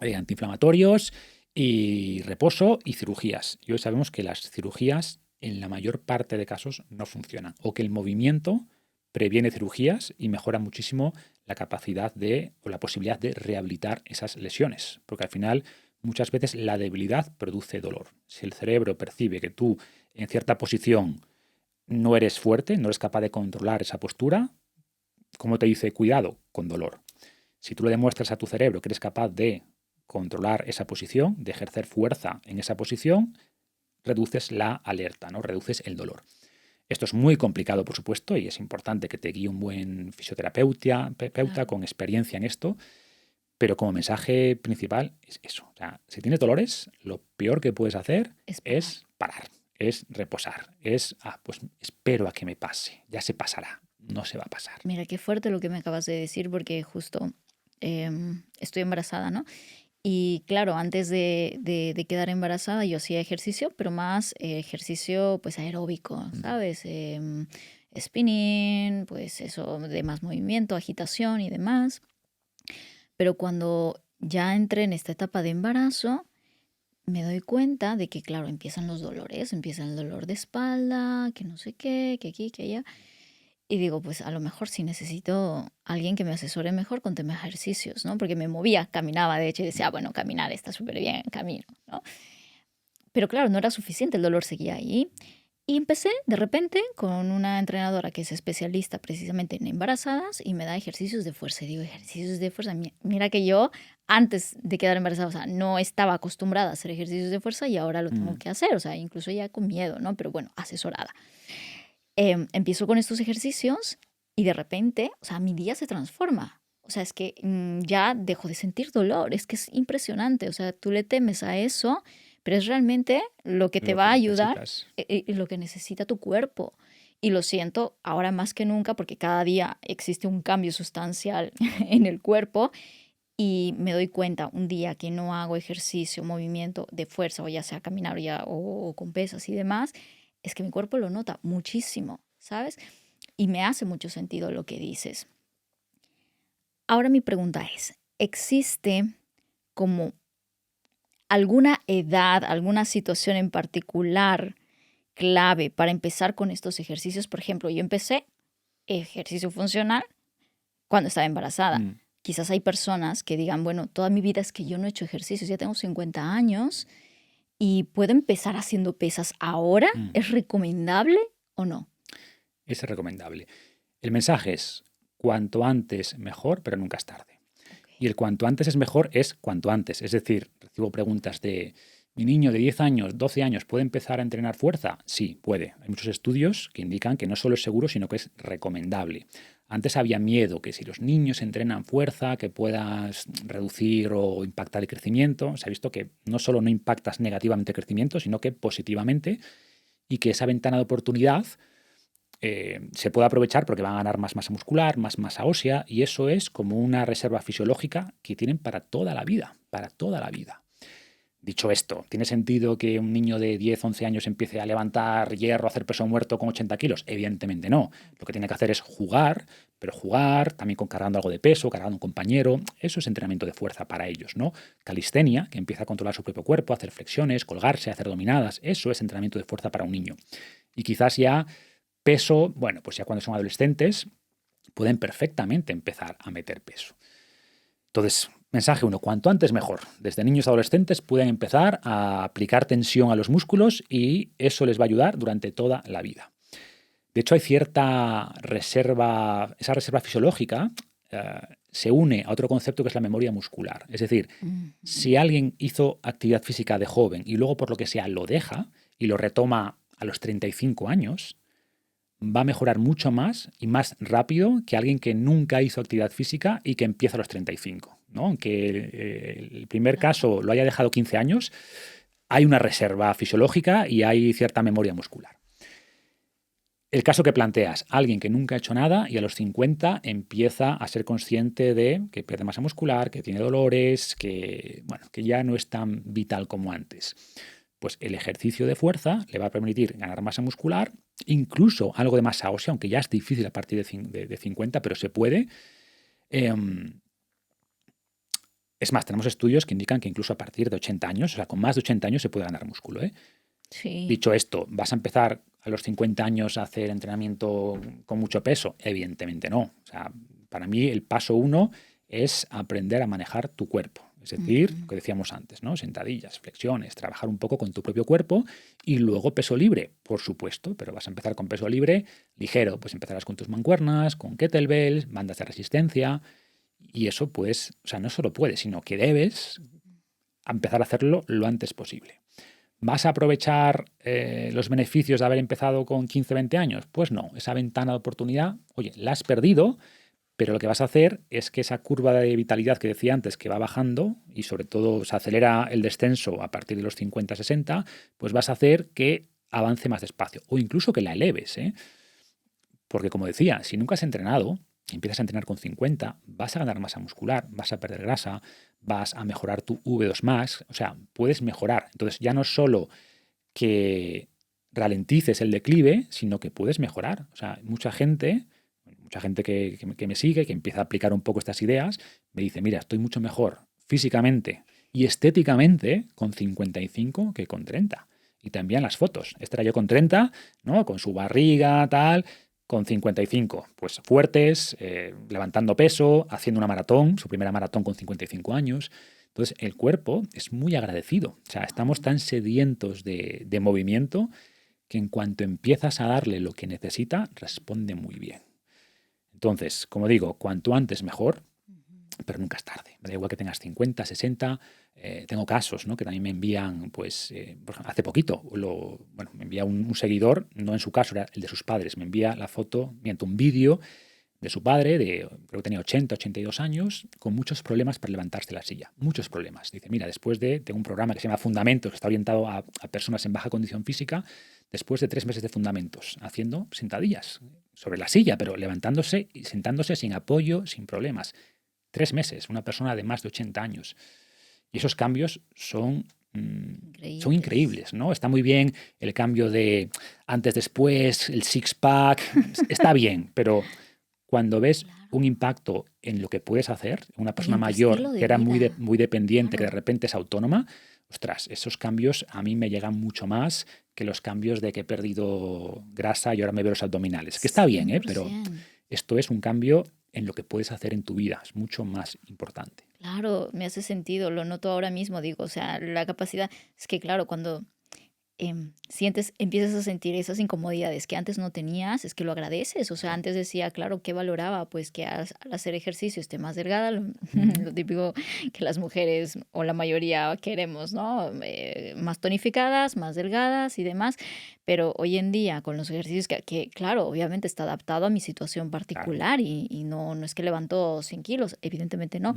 Antiinflamatorios y reposo y cirugías. Y hoy sabemos que las cirugías en la mayor parte de casos no funcionan. O que el movimiento previene cirugías y mejora muchísimo la capacidad o la posibilidad de rehabilitar esas lesiones. Porque al final, muchas veces la debilidad produce dolor. Si el cerebro percibe que tú en cierta posición no eres fuerte, no eres capaz de controlar esa postura, ¿cómo te dice cuidado? Con dolor. Si tú le demuestras a tu cerebro que eres capaz de controlar esa posición, de ejercer fuerza en esa posición, reduces la alerta, ¿no? Reduces el dolor. Esto es muy complicado, por supuesto, y es importante que te guíe un buen fisioterapeuta con experiencia en esto, pero como mensaje principal es eso. O sea, si tienes dolores, lo peor que puedes hacer es parar, es reposar, pues espero a que me pase, ya se pasará. No se va a pasar. Mira, qué fuerte lo que me acabas de decir, porque justo estoy embarazada, ¿no? Y claro, antes de quedar embarazada yo hacía ejercicio, pero más ejercicio pues aeróbico, ¿sabes? Spinning, pues eso, de más movimiento, agitación y demás. Pero cuando ya entré en esta etapa de embarazo, me doy cuenta de que, claro, empiezan los dolores, empieza el dolor de espalda, que no sé qué, que aquí, que allá. Y digo, pues a lo mejor sí necesito alguien que me asesore mejor con temas de ejercicios, ¿no? Porque me movía, caminaba, de hecho, y decía, bueno, caminar está súper bien, camino, ¿no? Pero claro, no era suficiente, el dolor seguía ahí. Y empecé de repente con una entrenadora que es especialista precisamente en embarazadas y me da ejercicios de fuerza. Y digo, ejercicios de fuerza. Mira que yo antes de quedar embarazada, o sea, no estaba acostumbrada a hacer ejercicios de fuerza y ahora lo tengo que hacer. O sea, incluso ya con miedo, ¿no? Pero bueno, asesorada. Empiezo con estos ejercicios y de repente, o sea, mi día se transforma. O sea, es que ya dejo de sentir dolor. Es que es impresionante. O sea, tú le temes a eso, pero es realmente lo que te va a ayudar, lo que necesita tu cuerpo. Y lo siento ahora más que nunca porque cada día existe un cambio sustancial en el cuerpo y me doy cuenta un día que no hago ejercicio, movimiento de fuerza, o ya sea caminar o con pesas y demás, es que mi cuerpo lo nota muchísimo, ¿sabes? Y me hace mucho sentido lo que dices. Ahora mi pregunta es, ¿existe como alguna edad, alguna situación en particular clave para empezar con estos ejercicios? Por ejemplo, yo empecé ejercicio funcional cuando estaba embarazada. Quizás hay personas que digan, bueno, toda mi vida es que yo no he hecho ejercicios, ya tengo 50 años y puedo empezar haciendo pesas ahora. ¿Es recomendable o no? Es recomendable. El mensaje es cuanto antes mejor, pero nunca es tarde. Y el cuanto antes es mejor es cuanto antes. Es decir, recibo preguntas de, ¿mi niño de 10 años, 12 años puede empezar a entrenar fuerza? Sí, puede. Hay muchos estudios que indican que no solo es seguro, sino que es recomendable. Antes había miedo que si los niños entrenan fuerza, que puedas reducir o impactar el crecimiento. Se ha visto que no solo no impactas negativamente el crecimiento, sino que positivamente, y que esa ventana de oportunidad se puede aprovechar porque van a ganar más masa muscular, más masa ósea, y eso es como una reserva fisiológica que tienen para toda la vida, para toda la vida. Dicho esto, ¿tiene sentido que un niño de 10, 11 años empiece a levantar hierro, a hacer peso muerto con 80 kilos? Evidentemente no. Lo que tiene que hacer es jugar, pero jugar también cargando algo de peso, cargando un compañero. Eso es entrenamiento de fuerza para ellos, ¿no? Calistenia, que empieza a controlar su propio cuerpo, hacer flexiones, colgarse, hacer dominadas. Eso es entrenamiento de fuerza para un niño. Y quizás ya peso, bueno, pues ya cuando son adolescentes pueden perfectamente empezar a meter peso. Entonces, mensaje 1, cuanto antes mejor. Desde niños a adolescentes pueden empezar a aplicar tensión a los músculos y eso les va a ayudar durante toda la vida. De hecho, hay cierta reserva, esa reserva fisiológica se une a otro concepto que es la memoria muscular. Es decir, si alguien hizo actividad física de joven y luego por lo que sea lo deja y lo retoma a los 35 años, va a mejorar mucho más y más rápido que alguien que nunca hizo actividad física y que empieza a los 35, ¿no? Aunque el primer caso lo haya dejado 15 años, hay una reserva fisiológica y hay cierta memoria muscular. El caso que planteas, alguien que nunca ha hecho nada y a los 50 empieza a ser consciente de que pierde masa muscular, que tiene dolores, que ya no es tan vital como antes. Pues el ejercicio de fuerza le va a permitir ganar masa muscular, incluso algo de masa ósea, aunque ya es difícil a partir de 50, pero se puede. Es más, tenemos estudios que indican que incluso a partir de 80 años, o sea, con más de 80 años se puede ganar músculo, ¿eh? Sí. Dicho esto, ¿vas a empezar a los 50 años a hacer entrenamiento con mucho peso? Evidentemente no. O sea, para mí el paso 1 es aprender a manejar tu cuerpo. Es decir, lo que decíamos antes, ¿no? Sentadillas, flexiones, trabajar un poco con tu propio cuerpo y luego peso libre, por supuesto, pero vas a empezar con peso libre ligero, pues empezarás con tus mancuernas, con kettlebells, bandas de resistencia y eso pues, o sea, no solo puedes, sino que debes empezar a hacerlo lo antes posible. ¿Vas a aprovechar los beneficios de haber empezado con 15, 20 años? Pues no, esa ventana de oportunidad, oye, la has perdido. Pero lo que vas a hacer es que esa curva de vitalidad que decía antes, que va bajando y sobre todo se acelera el descenso a partir de los 50, 60, pues vas a hacer que avance más despacio o incluso que la eleves, ¿eh? Porque como decía, si nunca has entrenado, empiezas a entrenar con 50, vas a ganar masa muscular, vas a perder grasa, vas a mejorar tu V2+, o sea, puedes mejorar. Entonces ya no solo que ralentices el declive, sino que puedes mejorar. O sea, mucha gente que me sigue, que empieza a aplicar un poco estas ideas, me dice, mira, estoy mucho mejor físicamente y estéticamente con 55 que con 30. Y también las fotos. Esta era yo con 30, ¿no? Con su barriga, tal, con 55. Pues fuertes, levantando peso, haciendo una maratón, su primera maratón con 55 años. Entonces, el cuerpo es muy agradecido. O sea, estamos tan sedientos de movimiento que en cuanto empiezas a darle lo que necesita, responde muy bien. Entonces, como digo, cuanto antes mejor, pero nunca es tarde. Me da igual que tengas 50, 60. Tengo casos, ¿no?, que también me envían, pues, por ejemplo, hace poquito, me envía un seguidor, no en su caso, era el de sus padres, me envía la foto, un vídeo de su padre, creo que tenía 80, 82 años, con muchos problemas para levantarse de la silla. Muchos problemas. Dice, mira, tengo un programa que se llama Fundamentos, que está orientado a personas en baja condición física, después de 3 meses de fundamentos, haciendo sentadillas sobre la silla, pero levantándose y sentándose sin apoyo, sin problemas. 3 meses, una persona de más de 80 años. Y esos cambios son increíbles, ¿no? Está muy bien el cambio de antes, después, el six-pack, está bien, pero cuando ves un impacto en lo que puedes hacer, una persona mayor que era muy dependiente, que de repente es autónoma, ostras, esos cambios a mí me llegan mucho más que los cambios de que he perdido grasa y ahora me veo los abdominales. Que está bien, pero esto es un cambio en lo que puedes hacer en tu vida. Es mucho más importante. Claro, me hace sentido, lo noto ahora mismo, digo, o sea, la capacidad, es que claro, cuando empiezas a sentir esas incomodidades que antes no tenías, es que lo agradeces. O sea, antes decía, claro, ¿qué valoraba? Pues que al hacer ejercicio esté más delgada, lo típico que las mujeres o la mayoría queremos, ¿no? Más tonificadas, más delgadas y demás. Pero hoy en día, con los ejercicios que claro, obviamente está adaptado a mi situación particular y no es que levanto 100 kilos, evidentemente no.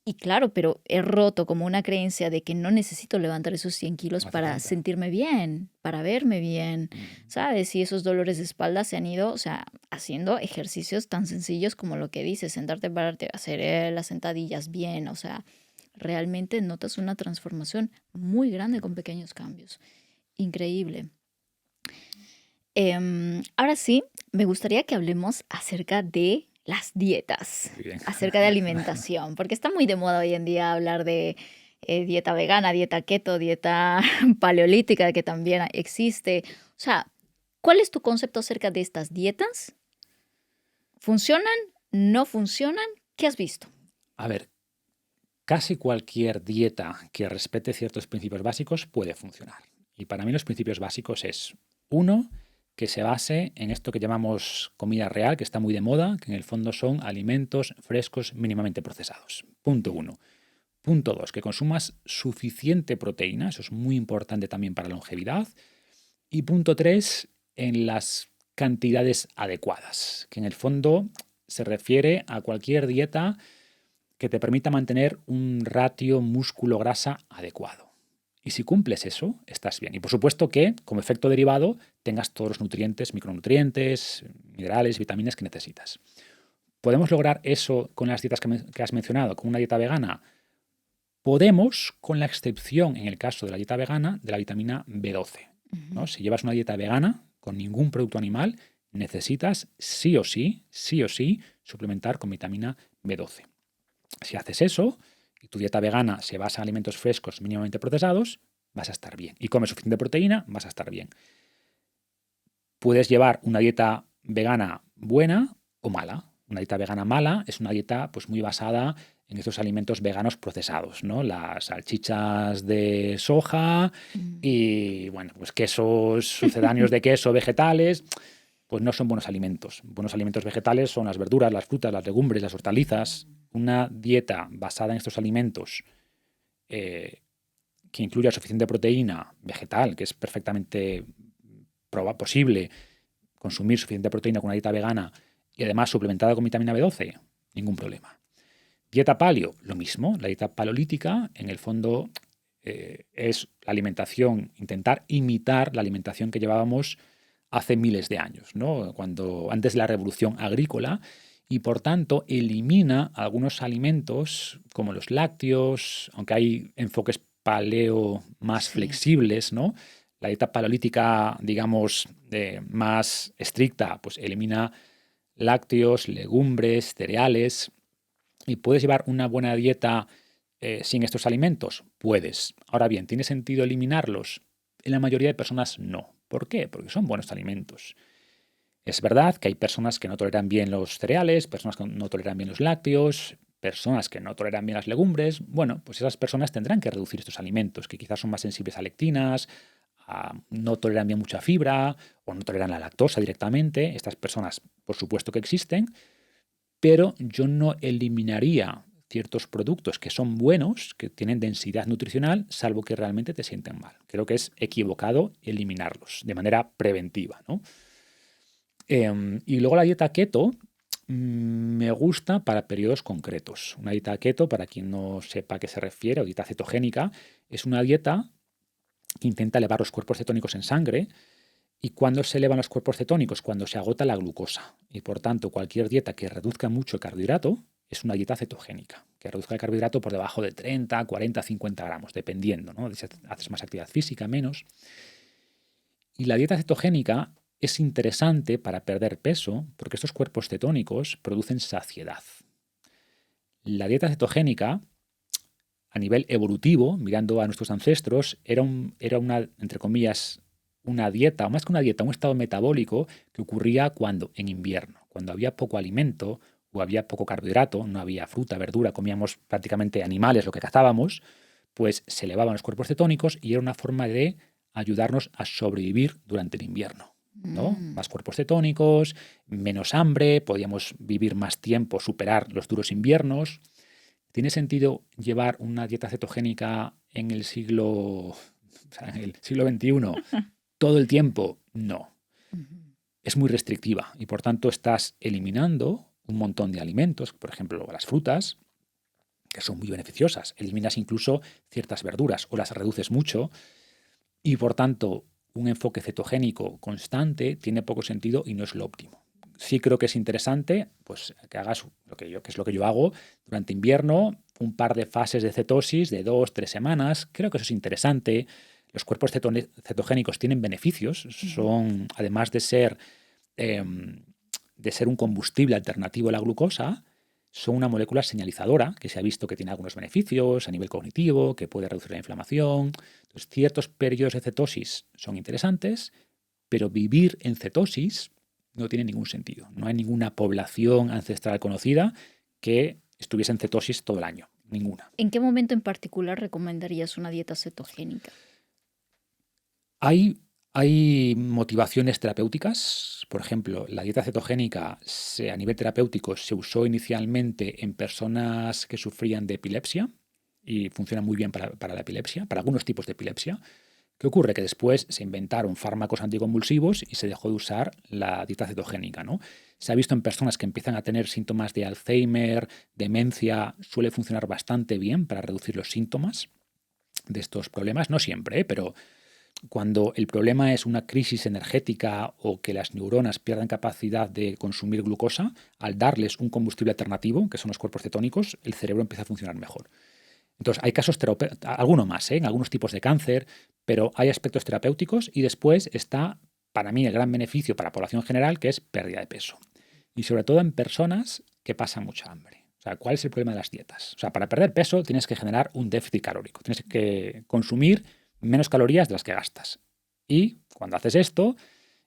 Y claro, pero he roto como una creencia de que no necesito levantar esos 100 kilos para sentirme bien, para verme bien, ¿sabes? Y esos dolores de espalda se han ido, o sea, haciendo ejercicios tan sencillos como lo que dices, sentarte, pararte, hacer las sentadillas bien, o sea, realmente notas una transformación muy grande con pequeños cambios. Increíble. Ahora sí, me gustaría que hablemos acerca de las dietas, acerca de alimentación, porque está muy de moda hoy en día hablar de dieta vegana, dieta keto, dieta paleolítica, que también existe. O sea, ¿cuál es tu concepto acerca de estas dietas? ¿Funcionan? ¿No funcionan? ¿Qué has visto? A ver, casi cualquier dieta que respete ciertos principios básicos puede funcionar. Y para mí los principios básicos es, 1, que se base en esto que llamamos comida real, que está muy de moda, que en el fondo son alimentos frescos mínimamente procesados. Punto 1. Punto 2, que consumas suficiente proteína, eso es muy importante también para la longevidad. Y punto 3, en las cantidades adecuadas, que en el fondo se refiere a cualquier dieta que te permita mantener un ratio músculo-grasa adecuado. Y si cumples eso, estás bien. Y por supuesto que, como efecto derivado, tengas todos los nutrientes, micronutrientes, minerales, vitaminas que necesitas. ¿Podemos lograr eso con las dietas que has mencionado, con una dieta vegana? Podemos, con la excepción, en el caso de la dieta vegana, de la vitamina B12. ¿No? Si llevas una dieta vegana, con ningún producto animal, necesitas sí o sí, suplementar con vitamina B12. Si haces eso, y tu dieta vegana se basa en alimentos frescos mínimamente procesados, vas a estar bien. Y comes suficiente proteína, vas a estar bien. Puedes llevar una dieta vegana buena o mala. Una dieta vegana mala es una dieta pues, muy basada en estos alimentos veganos procesados, ¿no? Las salchichas de soja y, bueno, pues quesos sucedáneos de queso, vegetales, pues no son buenos alimentos. Buenos alimentos vegetales son las verduras, las frutas, las legumbres, las hortalizas. Una dieta basada en estos alimentos que incluya suficiente proteína vegetal, que es perfectamente posible consumir suficiente proteína con una dieta vegana y además suplementada con vitamina B12, ningún problema. Dieta paleo, lo mismo. La dieta paleolítica, en el fondo, es la alimentación, intentar imitar la alimentación que llevábamos hace miles de años, ¿no? Antes de la revolución agrícola, y por tanto elimina algunos alimentos como los lácteos, aunque hay enfoques paleo más flexibles, ¿no? La dieta paleolítica, digamos, más estricta, pues elimina lácteos, legumbres, cereales. ¿Y puedes llevar una buena dieta sin estos alimentos? Puedes. Ahora bien, ¿tiene sentido eliminarlos? En la mayoría de personas no. ¿Por qué? Porque son buenos alimentos. Es verdad que hay personas que no toleran bien los cereales, personas que no toleran bien los lácteos, personas que no toleran bien las legumbres. Bueno, pues esas personas tendrán que reducir estos alimentos, que quizás son más sensibles a lectinas, no toleran bien mucha fibra o no toleran la lactosa directamente. Estas personas, por supuesto que existen, pero yo no eliminaría ciertos productos que son buenos, que tienen densidad nutricional, salvo que realmente te sienten mal. Creo que es equivocado eliminarlos de manera preventiva, ¿no? Y luego la dieta keto me gusta para periodos concretos. Una dieta keto, para quien no sepa a qué se refiere, o dieta cetogénica, es una dieta que intenta elevar los cuerpos cetónicos en sangre. ¿Y cuándo se elevan los cuerpos cetónicos? Cuando se agota la glucosa. Y por tanto, cualquier dieta que reduzca mucho el carbohidrato es una dieta cetogénica, que reduzca el carbohidrato por debajo de 30, 40, 50 gramos, dependiendo, ¿no? Si haces más actividad física, menos. Y la dieta cetogénica es interesante para perder peso porque estos cuerpos cetónicos producen saciedad. La dieta cetogénica, a nivel evolutivo, mirando a nuestros ancestros, era una, entre comillas, una dieta, o más que una dieta, un estado metabólico que ocurría cuando, en invierno, cuando había poco alimento o había poco carbohidrato, no había fruta, verdura, comíamos prácticamente animales, lo que cazábamos, pues se elevaban los cuerpos cetónicos y era una forma de ayudarnos a sobrevivir durante el invierno, ¿no? Más cuerpos cetónicos, menos hambre, podíamos vivir más tiempo, superar los duros inviernos. ¿Tiene sentido llevar una dieta cetogénica en el siglo XXI todo el tiempo? No. Es muy restrictiva y por tanto estás eliminando un montón de alimentos, por ejemplo las frutas, que son muy beneficiosas. Eliminas incluso ciertas verduras o las reduces mucho y por tanto un enfoque cetogénico constante tiene poco sentido y no es lo óptimo. Sí creo que es interesante pues, que hagas que es lo que yo hago durante invierno, un par de fases de cetosis de 2-3 semanas. Creo que eso es interesante. Los cuerpos cetogénicos tienen beneficios. Son, además de ser un combustible alternativo a la glucosa, son una molécula señalizadora que se ha visto que tiene algunos beneficios a nivel cognitivo, que puede reducir la inflamación. Entonces, ciertos periodos de cetosis son interesantes, pero vivir en cetosis no tiene ningún sentido. No hay ninguna población ancestral conocida que estuviese en cetosis todo el año. Ninguna. ¿En qué momento en particular recomendarías una dieta cetogénica? Hay motivaciones terapéuticas. Por ejemplo, la dieta cetogénica a nivel terapéutico se usó inicialmente en personas que sufrían de epilepsia y funciona muy bien para la epilepsia, para algunos tipos de epilepsia. ¿Qué ocurre? Que después se inventaron fármacos anticonvulsivos y se dejó de usar la dieta cetogénica, ¿no? Se ha visto en personas que empiezan a tener síntomas de Alzheimer, demencia, suele funcionar bastante bien para reducir los síntomas de estos problemas. No siempre, pero cuando el problema es una crisis energética o que las neuronas pierdan capacidad de consumir glucosa, al darles un combustible alternativo, que son los cuerpos cetónicos, el cerebro empieza a funcionar mejor. Entonces, hay casos terapéuticos, alguno más, en algunos tipos de cáncer, pero hay aspectos terapéuticos y después está, para mí, el gran beneficio para la población general, que es pérdida de peso. Y sobre todo en personas que pasan mucha hambre. O sea, ¿cuál es el problema de las dietas? O sea, para perder peso tienes que generar un déficit calórico. Tienes que consumir menos calorías de las que gastas. Y cuando haces esto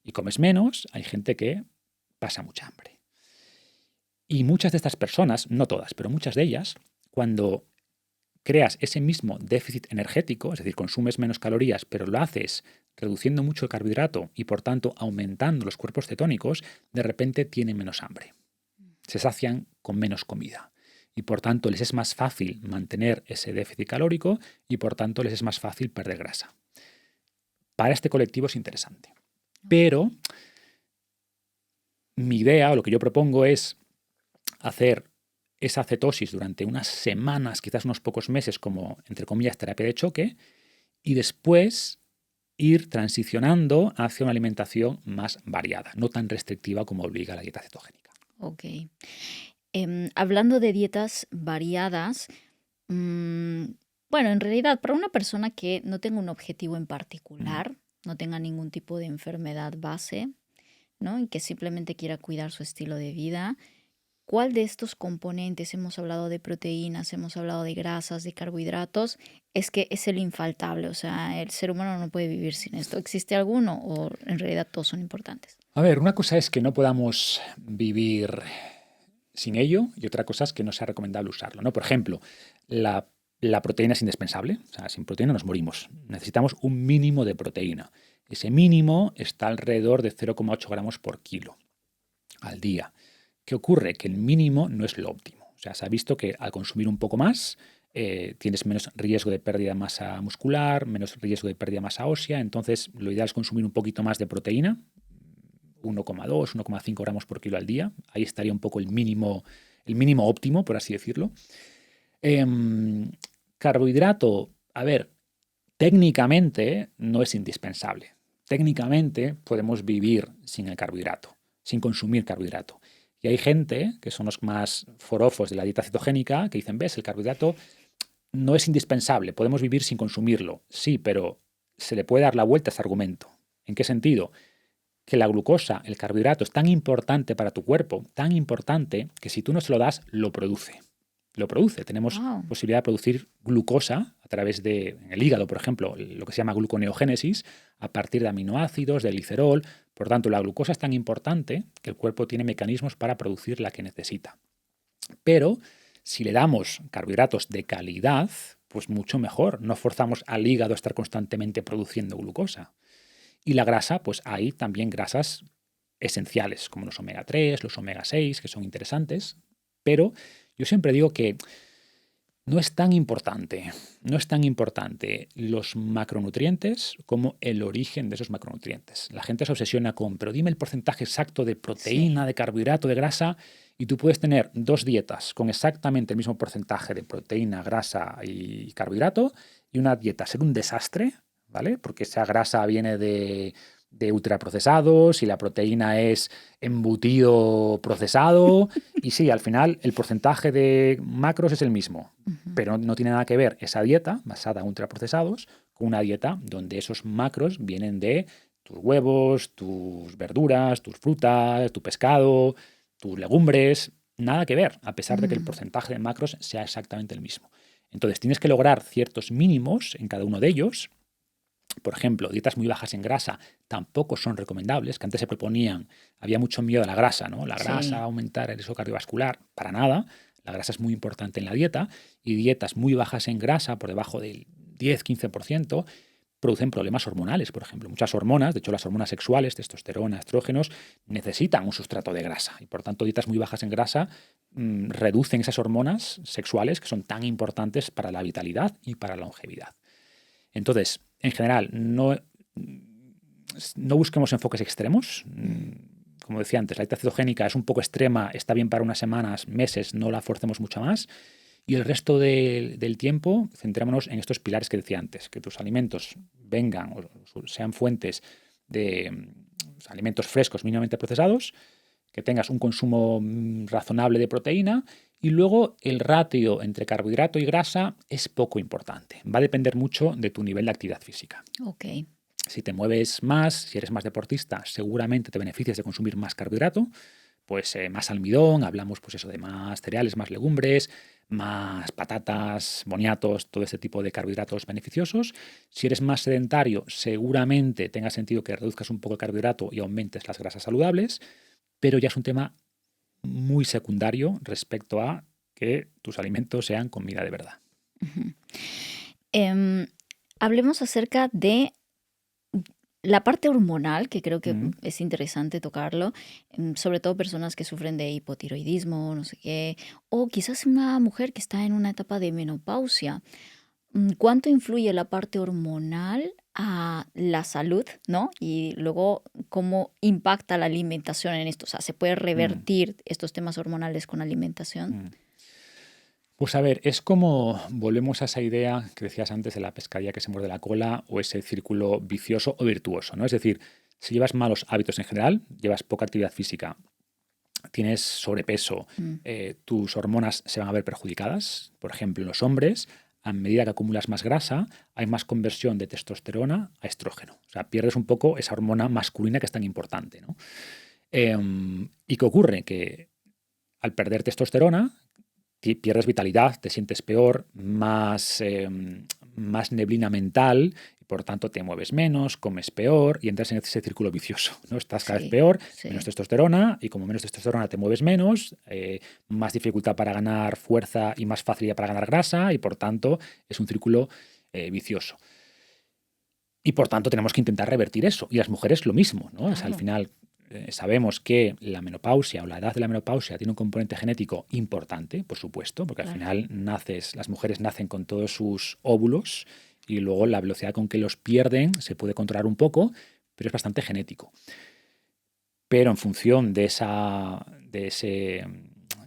y comes menos, hay gente que pasa mucha hambre. Y muchas de estas personas, no todas, pero muchas de ellas, cuando creas ese mismo déficit energético, es decir, consumes menos calorías, pero lo haces reduciendo mucho el carbohidrato y por tanto aumentando los cuerpos cetónicos, de repente tienen menos hambre. Se sacian con menos comida. Y por tanto les es más fácil mantener ese déficit calórico y por tanto les es más fácil perder grasa. Para este colectivo es interesante. Pero mi idea o lo que yo propongo es hacer esa cetosis durante unas semanas, quizás unos pocos meses, como, entre comillas, terapia de choque, y después ir transicionando hacia una alimentación más variada, no tan restrictiva como obliga la dieta cetogénica. Ok. Hablando de dietas variadas, bueno, en realidad, para una persona que no tenga un objetivo en particular, no tenga ningún tipo de enfermedad base, ¿no? Y que simplemente quiera cuidar su estilo de vida, ¿cuál de estos componentes, hemos hablado de proteínas, hemos hablado de grasas, de carbohidratos, es que es el infaltable? O sea, el ser humano no puede vivir sin esto. ¿Existe alguno o en realidad todos son importantes? A ver, una cosa es que no podamos vivir sin ello y otra cosa es que no sea recomendable usarlo, ¿no? Por ejemplo, la La proteína es indispensable, o sea, sin proteína nos morimos. Necesitamos un mínimo de proteína. Ese mínimo está alrededor de 0,8 gramos por kilo al día. ¿Qué ocurre? Que el mínimo no es lo óptimo. O sea, se ha visto que al consumir un poco más tienes menos riesgo de pérdida de masa muscular, menos riesgo de pérdida de masa ósea. Entonces, lo ideal es consumir un poquito más de proteína, 1,2, 1,5 gramos por kilo al día. Ahí estaría un poco el mínimo óptimo, por así decirlo. Carbohidrato, a ver, técnicamente no es indispensable. Técnicamente podemos vivir sin el carbohidrato, sin consumir carbohidrato. Y hay gente, que son los más forofos de la dieta cetogénica, que dicen, ves, el carbohidrato no es indispensable, podemos vivir sin consumirlo. Sí, pero se le puede dar la vuelta a este argumento. ¿En qué sentido? Que la glucosa, el carbohidrato, es tan importante para tu cuerpo, tan importante, que si tú no se lo das, lo produce. Lo produce. Tenemos posibilidad de producir glucosa a través de, en el hígado, por ejemplo, lo que se llama gluconeogénesis, a partir de aminoácidos, de glicerol. Por tanto, la glucosa es tan importante que el cuerpo tiene mecanismos para producir la que necesita. Pero si le damos carbohidratos de calidad, pues mucho mejor. No forzamos al hígado a estar constantemente produciendo glucosa. Y la grasa, pues hay también grasas esenciales, como los omega 3, los omega 6, que son interesantes, pero yo siempre digo que no es tan importante los macronutrientes como el origen de esos macronutrientes. La gente se obsesiona con, pero dime el porcentaje exacto de proteína, de carbohidrato, de grasa, y tú puedes tener 2 dietas con exactamente el mismo porcentaje de proteína, grasa y carbohidrato, y una dieta ser un desastre, ¿vale? Porque esa grasa viene de ultraprocesados y la proteína es embutido procesado. Y sí, al final el porcentaje de macros es el mismo, pero no tiene nada que ver esa dieta basada en ultraprocesados con una dieta donde esos macros vienen de tus huevos, tus verduras, tus frutas, tu pescado, tus legumbres. Nada que ver, a pesar de que el porcentaje de macros sea exactamente el mismo. Entonces tienes que lograr ciertos mínimos en cada uno de ellos. Por ejemplo, dietas muy bajas en grasa tampoco son recomendables, que antes se proponían, había mucho miedo a la grasa, ¿no? La grasa, aumentar el riesgo cardiovascular, para nada. La grasa es muy importante en la dieta y dietas muy bajas en grasa, por debajo del 10-15%, producen problemas hormonales, por ejemplo. Muchas hormonas, de hecho las hormonas sexuales, testosterona, estrógenos, necesitan un sustrato de grasa y por tanto dietas muy bajas en grasa reducen esas hormonas sexuales que son tan importantes para la vitalidad y para la longevidad. Entonces, en general, no busquemos enfoques extremos. Como decía antes, la dieta cetogénica es un poco extrema, está bien para unas semanas, meses, no la forcemos mucho más. Y el resto del tiempo, centrémonos en estos pilares que decía antes, que tus alimentos vengan o sean fuentes de alimentos frescos mínimamente procesados, que tengas un consumo razonable de proteína y luego el ratio entre carbohidrato y grasa es poco importante. Va a depender mucho de tu nivel de actividad física. Okay. Si te mueves más, si eres más deportista, seguramente te beneficias de consumir más carbohidrato, pues más almidón, hablamos pues eso de más cereales, más legumbres, más patatas, boniatos, todo ese tipo de carbohidratos beneficiosos. Si eres más sedentario, seguramente tenga sentido que reduzcas un poco el carbohidrato y aumentes las grasas saludables, pero ya es un tema muy secundario respecto a que tus alimentos sean comida de verdad. Hablemos acerca de la parte hormonal, que creo que es interesante tocarlo, sobre todo personas que sufren de hipotiroidismo, no sé qué, o quizás una mujer que está en una etapa de menopausia. ¿Cuánto influye la parte hormonal a la salud, ¿no? Y luego, ¿cómo impacta la alimentación en esto? O sea, ¿se puede revertir estos temas hormonales con alimentación? Pues a ver, es como volvemos a esa idea que decías antes de la pescadilla que se muerde la cola o ese círculo vicioso o virtuoso, ¿no? Es decir, si llevas malos hábitos en general, llevas poca actividad física, tienes sobrepeso, tus hormonas se van a ver perjudicadas. Por ejemplo, en los hombres, a medida que acumulas más grasa, hay más conversión de testosterona a estrógeno. O sea, pierdes un poco esa hormona masculina que es tan importante, ¿no? ¿Y qué ocurre? Que al perder testosterona, pierdes vitalidad, te sientes peor, más más neblina mental y por tanto te mueves menos, comes peor y entras en ese círculo vicioso, ¿no? Estás cada vez peor, menos testosterona y como menos testosterona te mueves menos, más dificultad para ganar fuerza y más facilidad para ganar grasa y por tanto es un círculo vicioso. Y por tanto tenemos que intentar revertir eso. Y las mujeres lo mismo, ¿no? O sea, al final sabemos que la menopausia o la edad de la menopausia tiene un componente genético importante, por supuesto, porque al final las mujeres nacen con todos sus óvulos y luego la velocidad con que los pierden se puede controlar un poco, pero es bastante genético. Pero en función de ese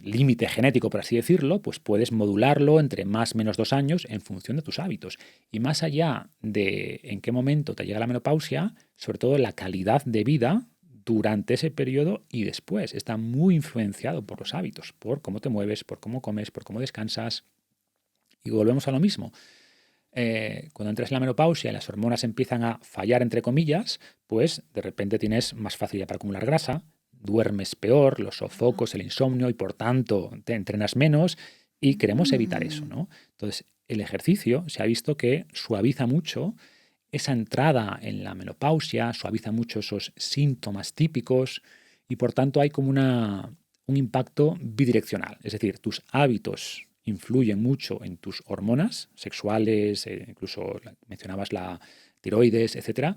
límite genético, por así decirlo, pues puedes modularlo entre más o menos 2 años en función de tus hábitos. Y más allá de en qué momento te llega la menopausia, sobre todo la calidad de vida durante ese periodo y después está muy influenciado por los hábitos, por cómo te mueves, por cómo comes, por cómo descansas. Y volvemos a lo mismo. Cuando entras en la menopausia y las hormonas empiezan a fallar, entre comillas, pues de repente tienes más facilidad para acumular grasa, duermes peor, los sofocos, el insomnio y por tanto te entrenas menos y queremos evitar eso, ¿no? Entonces, el ejercicio se ha visto que suaviza mucho esa entrada en la menopausia, suaviza mucho esos síntomas típicos y por tanto hay como un impacto bidireccional. Es decir, tus hábitos influyen mucho en tus hormonas sexuales, incluso mencionabas la tiroides, etcétera,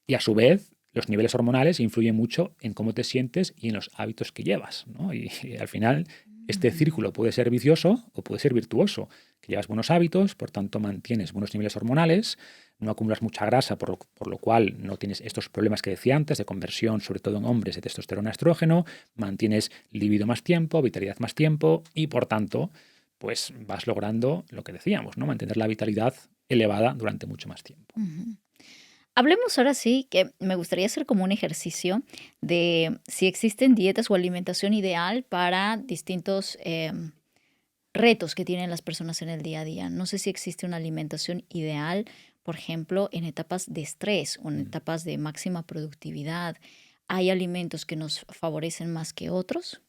y a su vez los niveles hormonales influyen mucho en cómo te sientes y en los hábitos que llevas, ¿no? Y al final este círculo puede ser vicioso o puede ser virtuoso, que llevas buenos hábitos, por tanto mantienes buenos niveles hormonales, no acumulas mucha grasa, por lo cual no tienes estos problemas que decía antes de conversión, sobre todo en hombres, de testosterona a estrógeno, mantienes libido más tiempo, vitalidad más tiempo y por tanto pues vas logrando lo que decíamos, ¿no? Mantener la vitalidad elevada durante mucho más tiempo. Hablemos ahora sí, que me gustaría hacer como un ejercicio de si existen dietas o alimentación ideal para distintos retos que tienen las personas en el día a día. No sé si existe una alimentación ideal, por ejemplo, en etapas de estrés o en etapas de máxima productividad. ¿Hay alimentos que nos favorecen más que otros?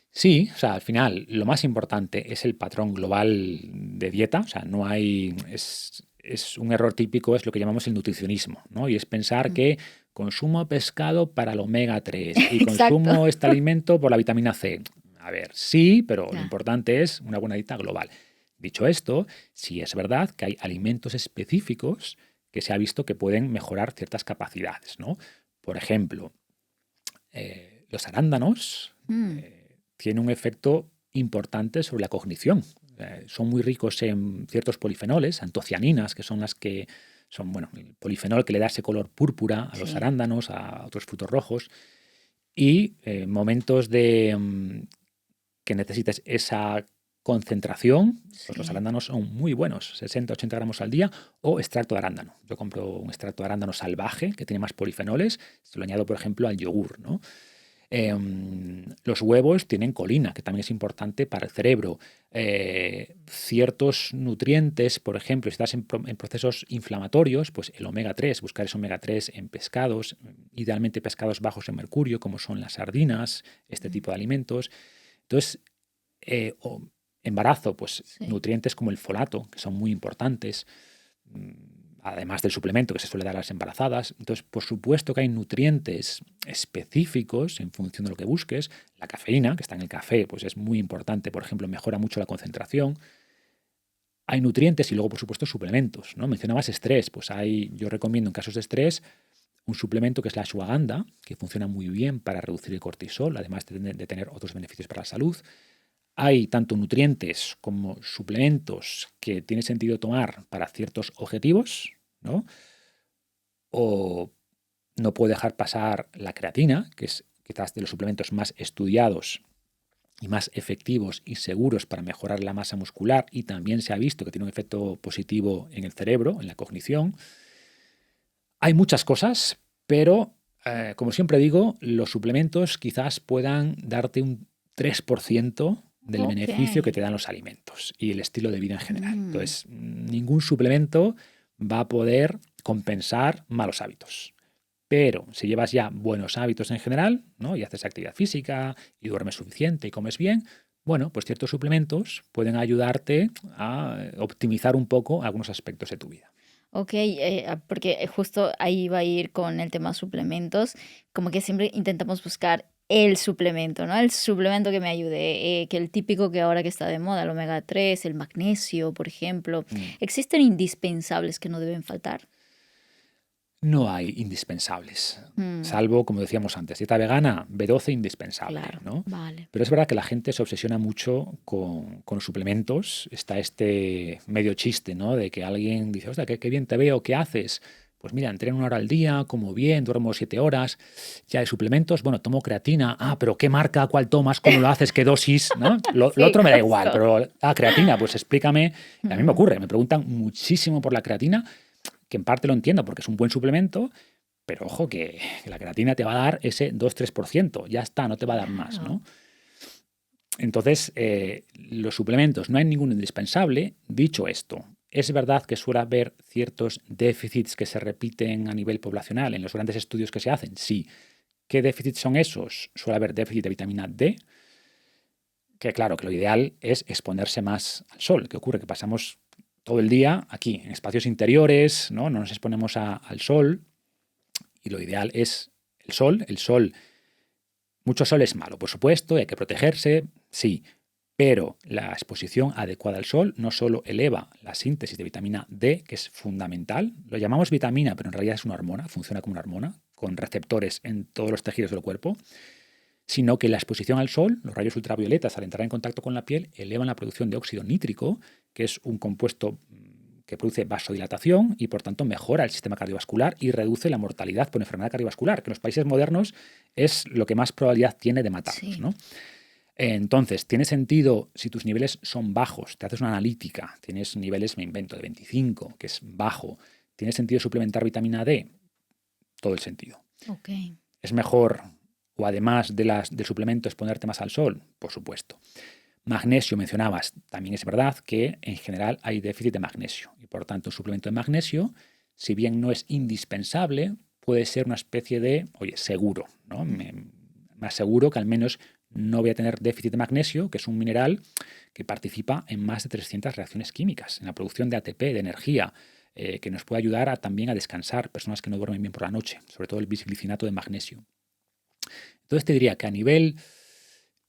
Sí, o sea, al final lo más importante es el patrón global de dieta, o sea, no hay, es un error típico, es lo que llamamos el nutricionismo, ¿no? Y es pensar que consumo pescado para el omega 3 y consumo este alimento por la vitamina C. A ver, sí, pero lo importante es una buena dieta global. Dicho esto, sí es verdad que hay alimentos específicos que se ha visto que pueden mejorar ciertas capacidades, ¿no? Por ejemplo, los arándanos tienen un efecto importante sobre la cognición. Son muy ricos en ciertos polifenoles, antocianinas, que son las que son, bueno, el polifenol que le da ese color púrpura a los arándanos, a otros frutos rojos. Y momentos que necesites esa concentración, pues los arándanos son muy buenos, 60-80 gramos al día, o extracto de arándano. Yo compro un extracto de arándano salvaje que tiene más polifenoles, se lo añado, por ejemplo, al yogur, ¿no? Los huevos tienen colina, que también es importante para el cerebro. Ciertos nutrientes, por ejemplo, si estás en procesos inflamatorios, pues el omega 3, buscar ese omega 3 en pescados, idealmente pescados bajos en mercurio, como son las sardinas, este tipo de alimentos. Entonces, embarazo, pues nutrientes como el folato, que son muy importantes, además del suplemento que se suele dar a las embarazadas. Entonces, por supuesto que hay nutrientes específicos en función de lo que busques. La cafeína, que está en el café, pues es muy importante, por ejemplo, mejora mucho la concentración. Hay nutrientes y luego, por supuesto, suplementos, ¿no? Mencionabas estrés, pues yo recomiendo en casos de estrés un suplemento que es la ashwagandha, que funciona muy bien para reducir el cortisol, además de tener otros beneficios para la salud. Hay tanto nutrientes como suplementos que tiene sentido tomar para ciertos objetivos, ¿no? O no puedo dejar pasar la creatina, que es quizás de los suplementos más estudiados y más efectivos y seguros para mejorar la masa muscular y también se ha visto que tiene un efecto positivo en el cerebro, en la cognición. Hay muchas cosas, pero como siempre digo, los suplementos quizás puedan darte un 3% del beneficio que te dan los alimentos y el estilo de vida en general. Entonces, ningún suplemento va a poder compensar malos hábitos. Pero si llevas ya buenos hábitos en general, ¿no? Y haces actividad física y duermes suficiente y comes bien, bueno, pues ciertos suplementos pueden ayudarte a optimizar un poco algunos aspectos de tu vida. Ok, porque justo ahí va a ir con el tema suplementos, como que siempre intentamos buscar el suplemento, ¿no? El suplemento que me ayude, que el típico que ahora que está de moda, el omega 3, el magnesio, por ejemplo. Mm. ¿Existen indispensables que no deben faltar? No hay indispensables, Mm, salvo, como decíamos antes, dieta vegana, B12 indispensable, claro, ¿no? vale. Pero es verdad que la gente se obsesiona mucho con los suplementos. Está este medio chiste, ¿no? De que alguien dice, hostia, qué bien te veo, ¿qué haces? Pues mira, entreno 1 hora al día, como bien, duermo 7 horas. Ya hay suplementos, bueno, tomo creatina. Ah, pero ¿qué marca? ¿Cuál tomas? ¿Cómo lo haces? ¿Qué dosis? ¿No? Lo Sí, otro me da igual, justo. pero creatina, pues explícame. A mí me Mm, ocurre, me preguntan muchísimo por la creatina, que en parte lo entiendo porque es un buen suplemento, pero ojo que la creatina te va a dar ese 2-3%, ya está, no te va a dar más, claro. ¿no? Entonces, los suplementos, no hay ninguno indispensable. Dicho esto, es verdad que suele haber ciertos déficits que se repiten a nivel poblacional en los grandes estudios que se hacen. Sí. ¿Qué déficits son esos? Suele haber déficit de vitamina D, que claro, que lo ideal es exponerse más al sol. ¿Qué ocurre? Que pasamos todo el día aquí, en espacios interiores, no nos exponemos al sol, y lo ideal es el sol. El sol, mucho sol es malo, por supuesto, hay que protegerse, sí, pero la exposición adecuada al sol no solo eleva la síntesis de vitamina D, que es fundamental, lo llamamos vitamina, pero en realidad es una hormona, funciona como una hormona, con receptores en todos los tejidos del cuerpo, sino que la exposición al sol, los rayos ultravioletas al entrar en contacto con la piel, elevan la producción de óxido nítrico, que es un compuesto que produce vasodilatación y por tanto mejora el sistema cardiovascular y reduce la mortalidad por enfermedad cardiovascular, que en los países modernos es lo que más probabilidad tiene de matarnos, Sí. ¿no? Entonces, tiene sentido si tus niveles son bajos, te haces una analítica, tienes niveles, me invento, de 25, que es bajo, ¿tiene sentido suplementar vitamina D? Todo el sentido. Ok. ¿Es mejor, o además del suplemento, exponerte más al sol? Por supuesto. Magnesio mencionabas, también es verdad que en general hay déficit de magnesio y por tanto un suplemento de magnesio, si bien no es indispensable, puede ser una especie de, oye, seguro, ¿no? Me aseguro que al menos no voy a tener déficit de magnesio, que es un mineral que participa en más de 300 reacciones químicas, en la producción de ATP, de energía, que nos puede ayudar también a descansar, personas que no duermen bien por la noche, sobre todo el bisglicinato de magnesio. Entonces te diría que a nivel,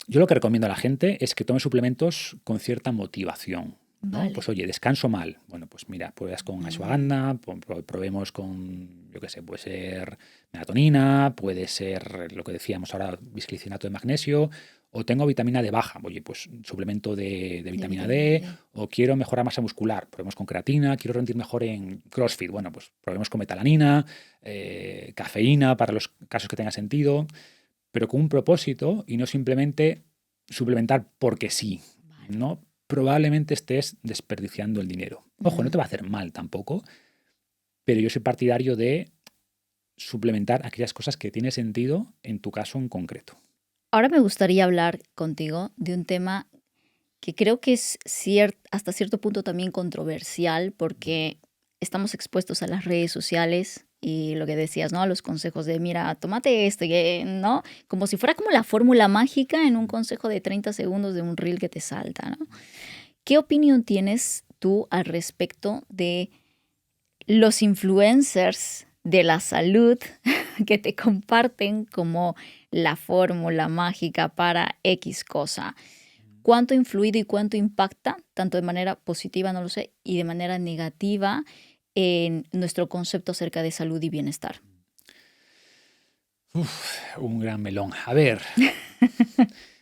yo lo que recomiendo a la gente es que tome suplementos con cierta motivación, ¿no? Vale. Pues oye, descanso mal. Bueno, pues mira, pruebas con Mm, ashwagandha, probemos con, yo qué sé, puede ser melatonina, puede ser lo que decíamos ahora, bisglicinato de magnesio, o tengo vitamina D baja, oye, pues suplemento de de vitamina vitamina D, D. o quiero mejorar masa muscular, probemos con creatina, quiero rendir mejor en CrossFit, bueno, pues probemos con metalanina, cafeína para los casos que tenga sentido, pero con un propósito y no simplemente suplementar porque sí, Vale. ¿no? Probablemente estés desperdiciando el dinero. Ojo, no te Mm. va a hacer mal tampoco, pero yo soy partidario de suplementar aquellas cosas que tienen sentido en tu caso en concreto. Ahora me gustaría hablar contigo de un tema que creo que es hasta cierto punto también controversial porque estamos expuestos a las redes sociales y lo que decías, ¿no? A los consejos de, mira, tómate esto, ¿no? Como si fuera como la fórmula mágica en un consejo de 30 segundos de un reel que te salta, ¿no? ¿Qué opinión tienes tú al respecto de los influencers de la salud que te comparten como la fórmula mágica para X cosa? ¿Cuánto ha influido y cuánto impacta, tanto de manera positiva, no lo sé, y de manera negativa en nuestro concepto acerca de salud y bienestar? Un gran melón. A ver,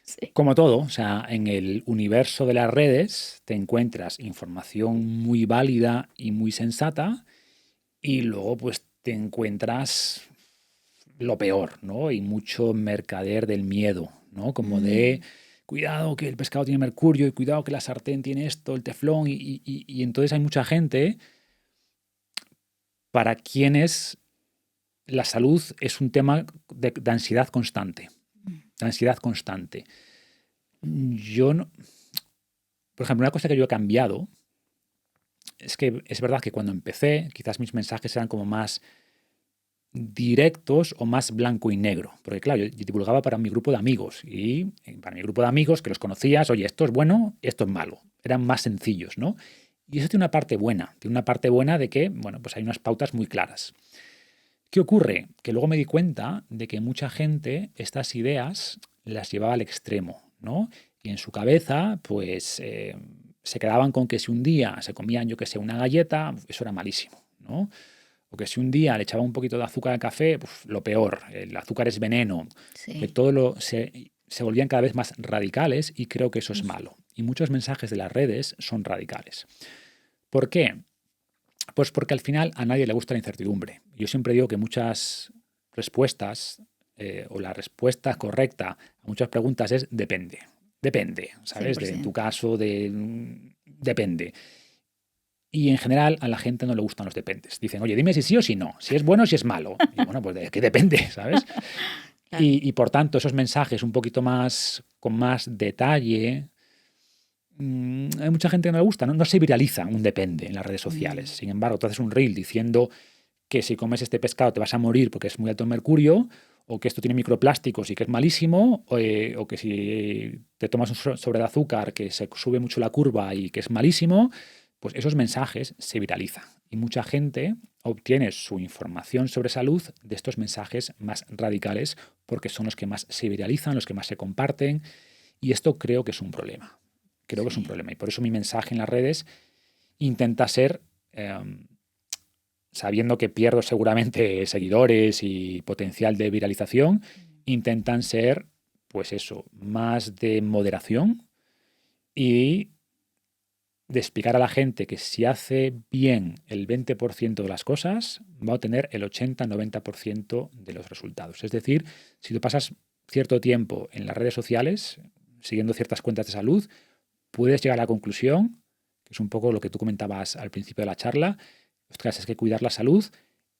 Sí. como todo, o sea, en el universo de las redes te encuentras información muy válida y muy sensata y luego pues te encuentras lo peor, ¿no? Y mucho mercader del miedo, ¿no? Como de, Mm, cuidado que el pescado tiene mercurio y cuidado que la sartén tiene esto, el teflón, y entonces hay mucha gente para quienes la salud es un tema de ansiedad constante, mm, de ansiedad constante. Yo no, por ejemplo, una cosa que yo he cambiado es que es verdad que cuando empecé, quizás mis mensajes eran como más directos o más blanco y negro. Porque claro, yo divulgaba para mi grupo de amigos y para mi grupo de amigos que los conocías, oye, esto es bueno, esto es malo. Eran más sencillos, ¿no? Y eso tiene una parte buena de que, bueno, pues hay unas pautas muy claras. ¿Qué ocurre? Que luego me di cuenta de que mucha gente estas ideas las llevaba al extremo, ¿no? Y en su cabeza, pues, se quedaban con que si un día se comían, yo que sé, una galleta, eso era malísimo, ¿no? O que si un día le echaba un poquito de azúcar al café, pues, lo peor, el azúcar es veneno. Que se volvían cada vez más radicales y creo que eso es malo. Y muchos mensajes de las redes son radicales. ¿Por qué? Pues porque al final a nadie le gusta la incertidumbre. Yo siempre digo que muchas respuestas, o la respuesta correcta a muchas preguntas es depende. Depende, ¿sabes? En tu caso, depende. Y en general a la gente no le gustan los dependes. Dicen, oye, dime si sí o si no, si es bueno o si es malo. Y bueno, pues de qué depende, ¿sabes? Claro. Y por tanto, esos mensajes un poquito más, con más detalle, hay mucha gente que no le gusta, no se viraliza un depende en las redes sociales. Sin embargo, tú haces un reel diciendo que si comes este pescado te vas a morir porque es muy alto en mercurio, o que esto tiene microplásticos y que es malísimo, o que si te tomas un sobre de azúcar que se sube mucho la curva y que es malísimo, pues esos mensajes se viralizan. Y mucha gente obtiene su información sobre salud de estos mensajes más radicales porque son los que más se viralizan, los que más se comparten. Y esto creo que es un problema. Creo que es un problema. Y por eso mi mensaje en las redes intenta ser, sabiendo que pierdo seguramente seguidores y potencial de viralización, intentan ser, pues eso, más de moderación y de explicar a la gente que si hace bien el 20% de las cosas, va a obtener el 80-90% de los resultados. Es decir, si tú pasas cierto tiempo en las redes sociales, siguiendo ciertas cuentas de salud, puedes llegar a la conclusión, que es un poco lo que tú comentabas al principio de la charla, ostras, es que cuidar la salud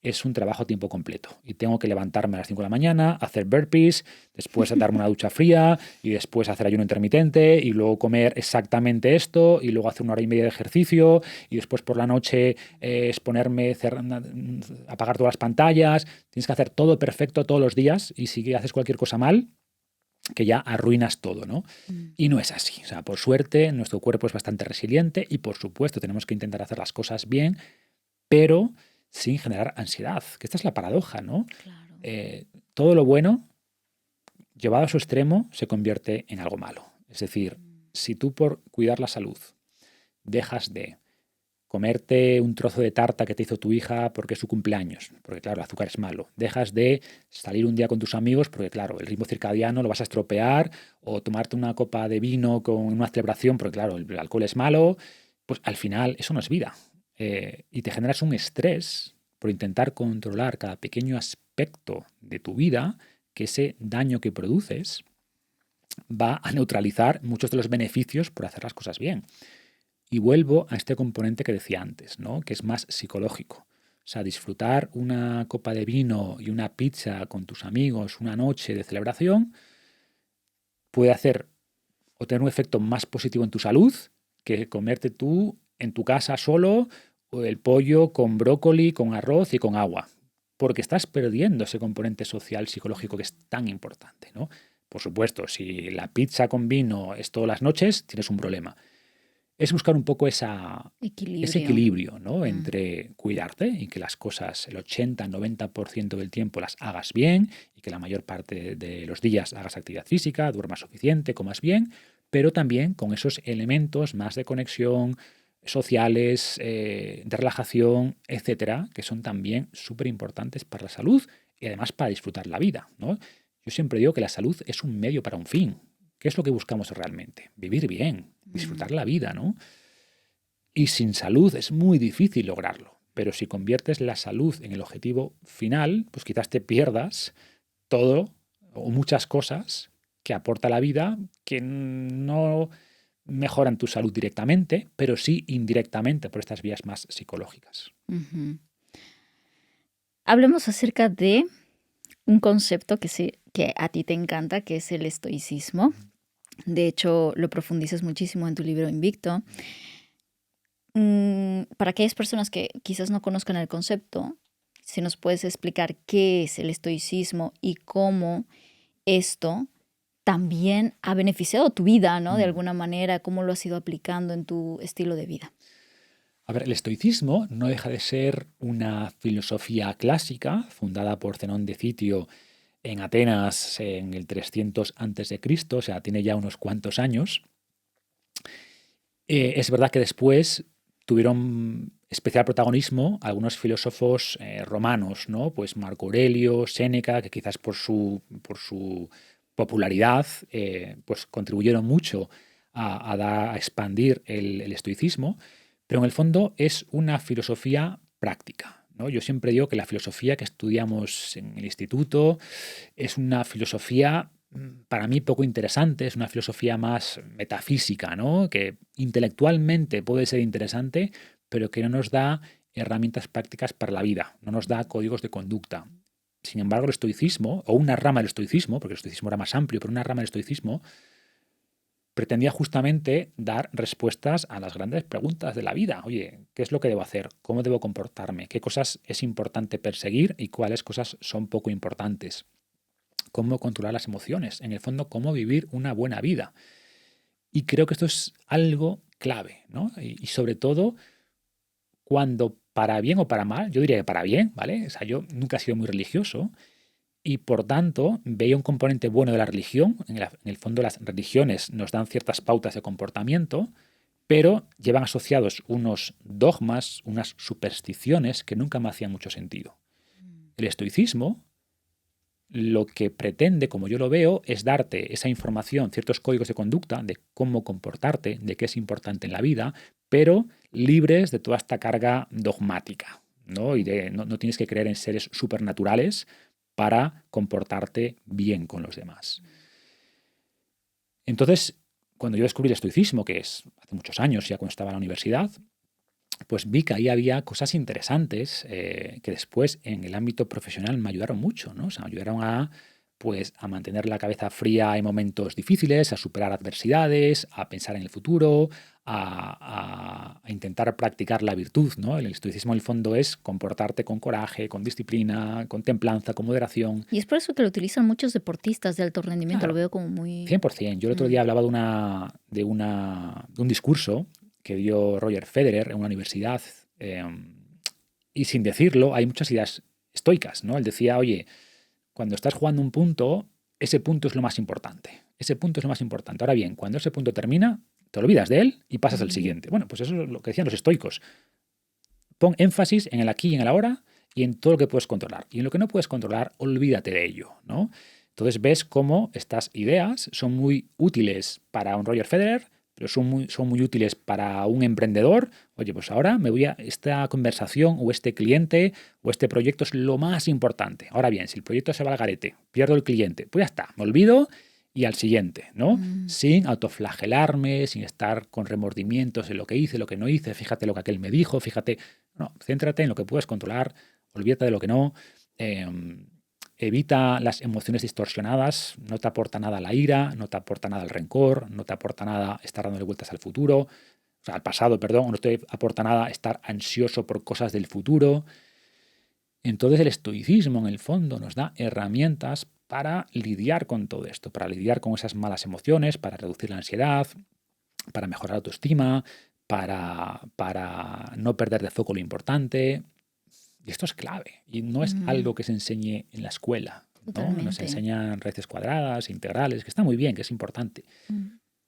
es un trabajo a tiempo completo. Y tengo que levantarme a las 5 de la mañana, hacer burpees, después darme una ducha fría y después hacer ayuno intermitente y luego comer exactamente esto y luego hacer 1 hora y media de ejercicio y después por la noche exponerme, apagar todas las pantallas. Tienes que hacer todo perfecto todos los días y si haces cualquier cosa mal, que ya arruinas todo, ¿no? Y no es así. O sea, por suerte, nuestro cuerpo es bastante resiliente y, por supuesto, tenemos que intentar hacer las cosas bien, pero sin generar ansiedad, que esta es la paradoja, ¿no? Claro. Todo lo bueno, llevado a su extremo, se convierte en algo malo. Es decir, si tú por cuidar la salud dejas de comerte un trozo de tarta que te hizo tu hija porque es su cumpleaños, porque claro, el azúcar es malo. Dejas de salir un día con tus amigos porque claro, el ritmo circadiano lo vas a estropear, o tomarte una copa de vino con una celebración porque claro, el alcohol es malo, pues al final eso no es vida. Y te generas un estrés por intentar controlar cada pequeño aspecto de tu vida, que ese daño que produces va a neutralizar muchos de los beneficios por hacer las cosas bien. Y vuelvo a este componente que decía antes, ¿no? Que es más psicológico. O sea, disfrutar una copa de vino y una pizza con tus amigos una noche de celebración puede hacer o tener un efecto más positivo en tu salud que comerte tú en tu casa solo o el pollo con brócoli, con arroz y con agua. Porque estás perdiendo ese componente social, psicológico que es tan importante, ¿no? Por supuesto, si la pizza con vino es todas las noches, tienes un problema. Es buscar un poco ese equilibrio, ¿no? Entre cuidarte y que las cosas, el 80-90% del tiempo las hagas bien y que la mayor parte de los días hagas actividad física, duermas suficiente, comas bien, pero también con esos elementos más de conexión, sociales, de relajación, etcétera, que son también súper importantes para la salud y además para disfrutar la vida, ¿no? Yo siempre digo que la salud es un medio para un fin. ¿Qué es lo que buscamos realmente? Vivir bien, disfrutar la vida, ¿no? Y sin salud es muy difícil lograrlo. Pero si conviertes la salud en el objetivo final, pues quizás te pierdas todo o muchas cosas que aporta la vida que no mejoran tu salud directamente, pero sí indirectamente por estas vías más psicológicas. Uh-huh. Hablemos acerca de un concepto que a ti te encanta, que es el estoicismo. De hecho, lo profundizas muchísimo en tu libro Invicto. Para aquellas personas que quizás no conozcan el concepto, si nos puedes explicar qué es el estoicismo y cómo esto también ha beneficiado tu vida, ¿no? De alguna manera, cómo lo has ido aplicando en tu estilo de vida. A ver, el estoicismo no deja de ser una filosofía clásica fundada por Zenón de Citio en Atenas en el 300 a.C., o sea, tiene ya unos cuantos años. Es verdad que después tuvieron especial protagonismo algunos filósofos romanos, ¿no? Pues Marco Aurelio, Séneca, que quizás por su popularidad pues contribuyeron mucho a expandir el estoicismo, pero en el fondo es una filosofía práctica, ¿no? Yo siempre digo que la filosofía que estudiamos en el instituto es una filosofía para mí poco interesante, es una filosofía más metafísica, ¿no? Que intelectualmente puede ser interesante, pero que no nos da herramientas prácticas para la vida, no nos da códigos de conducta. Sin embargo, el estoicismo, o una rama del estoicismo, porque el estoicismo era más amplio, pero una rama del estoicismo pretendía justamente dar respuestas a las grandes preguntas de la vida. Oye, ¿qué es lo que debo hacer? ¿Cómo debo comportarme? ¿Qué cosas es importante perseguir y cuáles cosas son poco importantes? ¿Cómo controlar las emociones? En el fondo, ¿cómo vivir una buena vida? Y creo que esto es algo clave, ¿no? Y sobre todo cuando para bien o para mal, yo diría que para bien, ¿vale? O sea, yo nunca he sido muy religioso y por tanto veía un componente bueno de la religión. En el fondo las religiones nos dan ciertas pautas de comportamiento, pero llevan asociados unos dogmas, unas supersticiones que nunca me hacían mucho sentido. El estoicismo lo que pretende, como yo lo veo, es darte esa información, ciertos códigos de conducta de cómo comportarte, de qué es importante en la vida, pero libres de toda esta carga dogmática, ¿no? Y no tienes que creer en seres supernaturales para comportarte bien con los demás. Entonces, cuando yo descubrí el estoicismo, que es hace muchos años, ya cuando estaba en la universidad, pues vi que ahí había cosas interesantes que después en el ámbito profesional me ayudaron mucho, ¿no? O sea, me ayudaron a mantener la cabeza fría en momentos difíciles, a superar adversidades, a pensar en el futuro, a intentar practicar la virtud, ¿no? El estoicismo en el fondo es comportarte con coraje, con disciplina, con templanza, con moderación. Y es por eso que lo utilizan muchos deportistas de alto rendimiento, Claro, lo veo como muy... 100%. Yo el otro día hablaba de un discurso que dio Roger Federer en una universidad y sin decirlo hay muchas ideas estoicas, ¿no? Él decía, oye, cuando estás jugando un punto, ese punto es lo más importante. Ese punto es lo más importante. Ahora bien, cuando ese punto termina, te olvidas de él y pasas al siguiente. Bueno, pues eso es lo que decían los estoicos. Pon énfasis en el aquí y en el ahora y en todo lo que puedes controlar. Y en lo que no puedes controlar, olvídate de ello, ¿no? Entonces ves cómo estas ideas son muy útiles para un Roger Federer, pero son muy útiles para un emprendedor. Oye, pues ahora esta conversación o este cliente o este proyecto es lo más importante. Ahora bien, si el proyecto se va al garete, pierdo el cliente, pues ya está, me olvido y al siguiente, ¿no? Sin autoflagelarme, sin estar con remordimientos en lo que hice, lo que no hice, fíjate lo que aquel me dijo, fíjate, no, céntrate en lo que puedes controlar, olvídate de lo que no. Evita las emociones distorsionadas, no te aporta nada la ira, no te aporta nada el rencor, no te aporta nada estar dándole vueltas al futuro, o sea, al pasado, perdón, no te aporta nada estar ansioso por cosas del futuro. Entonces el estoicismo en el fondo nos da herramientas para lidiar con todo esto, para lidiar con esas malas emociones, para reducir la ansiedad, para mejorar la autoestima, para no perder de foco lo importante. Y esto es clave y no es algo que se enseñe en la escuela, ¿no? Nos enseñan raíces cuadradas, integrales, que está muy bien, que es importante,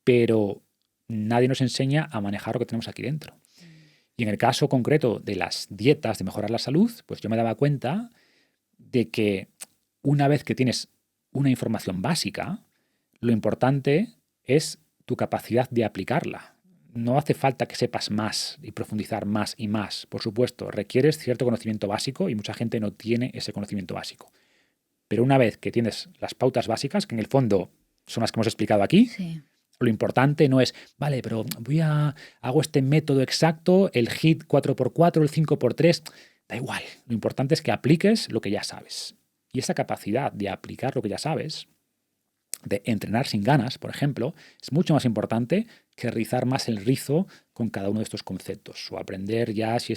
pero nadie nos enseña a manejar lo que tenemos aquí dentro. Y en el caso concreto de las dietas, de mejorar la salud, pues yo me daba cuenta de que una vez que tienes una información básica, lo importante es tu capacidad de aplicarla. No hace falta que sepas más y profundizar más y más. Por supuesto, requieres cierto conocimiento básico y mucha gente no tiene ese conocimiento básico. Pero una vez que tienes las pautas básicas, que en el fondo son las que hemos explicado aquí, sí. Lo importante no es, vale, pero hago este método exacto, el HIIT 4x4, el 5x3, da igual. Lo importante es que apliques lo que ya sabes. Y esa capacidad de aplicar lo que ya sabes de entrenar sin ganas, por ejemplo, es mucho más importante que rizar más el rizo con cada uno de estos conceptos o aprender ya si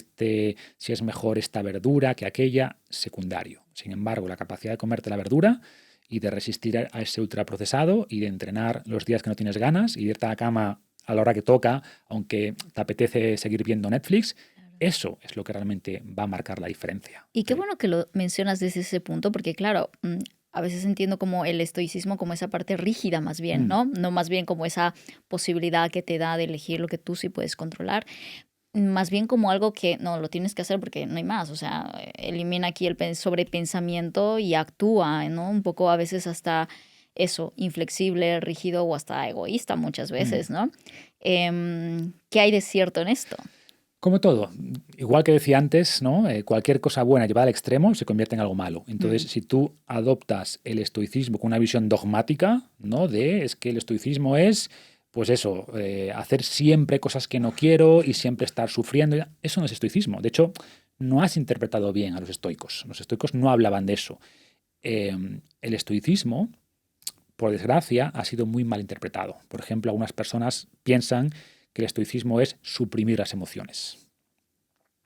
es mejor esta verdura que aquella, secundario. Sin embargo, la capacidad de comerte la verdura y de resistir a ese ultraprocesado y de entrenar los días que no tienes ganas y de irte a la cama a la hora que toca, aunque te apetece seguir viendo Netflix, eso es lo que realmente va a marcar la diferencia. Y qué bueno que lo mencionas desde ese punto, porque claro, a veces entiendo como el estoicismo como esa parte rígida más bien, ¿no? No más bien como esa posibilidad que te da de elegir lo que tú sí puedes controlar, más bien como algo que no, lo tienes que hacer porque no hay más, o sea, elimina aquí el sobrepensamiento y actúa, ¿no? Un poco a veces hasta eso, inflexible, rígido o hasta egoísta muchas veces, ¿no? ¿Qué hay de cierto en esto? Como todo, igual que decía antes, ¿no? Cualquier cosa buena llevada al extremo se convierte en algo malo. Entonces, si tú adoptas el estoicismo con una visión dogmática, ¿no? Es que el estoicismo es, pues eso, hacer siempre cosas que no quiero y siempre estar sufriendo, eso no es estoicismo. De hecho, no has interpretado bien a los estoicos. Los estoicos no hablaban de eso. El estoicismo, por desgracia, ha sido muy mal interpretado. Por ejemplo, algunas personas piensan que el estoicismo es suprimir las emociones.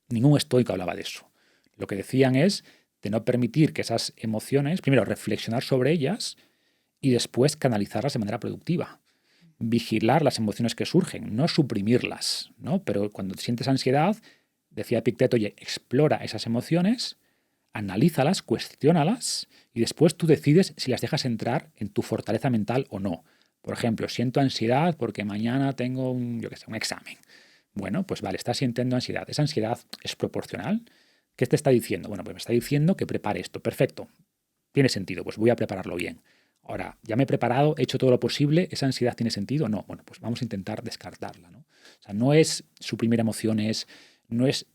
Ningún estoico hablaba de eso. Lo que decían es de no permitir que esas emociones, primero reflexionar sobre ellas y después canalizarlas de manera productiva. Vigilar las emociones que surgen, no suprimirlas, ¿no? Pero cuando sientes ansiedad, decía Epicteto, oye, explora esas emociones, analízalas, cuestiónalas y después tú decides si las dejas entrar en tu fortaleza mental o no. Por ejemplo, siento ansiedad porque mañana tengo un examen. Bueno, pues vale, estás sintiendo ansiedad. ¿Esa ansiedad es proporcional? ¿Qué te está diciendo? Bueno, pues me está diciendo que prepare esto. Perfecto. Tiene sentido, pues voy a prepararlo bien. Ahora, ya me he preparado, he hecho todo lo posible. ¿Esa ansiedad tiene sentido? No. Bueno, pues vamos a intentar descartarla, ¿no? O sea, no es suprimir emociones, no es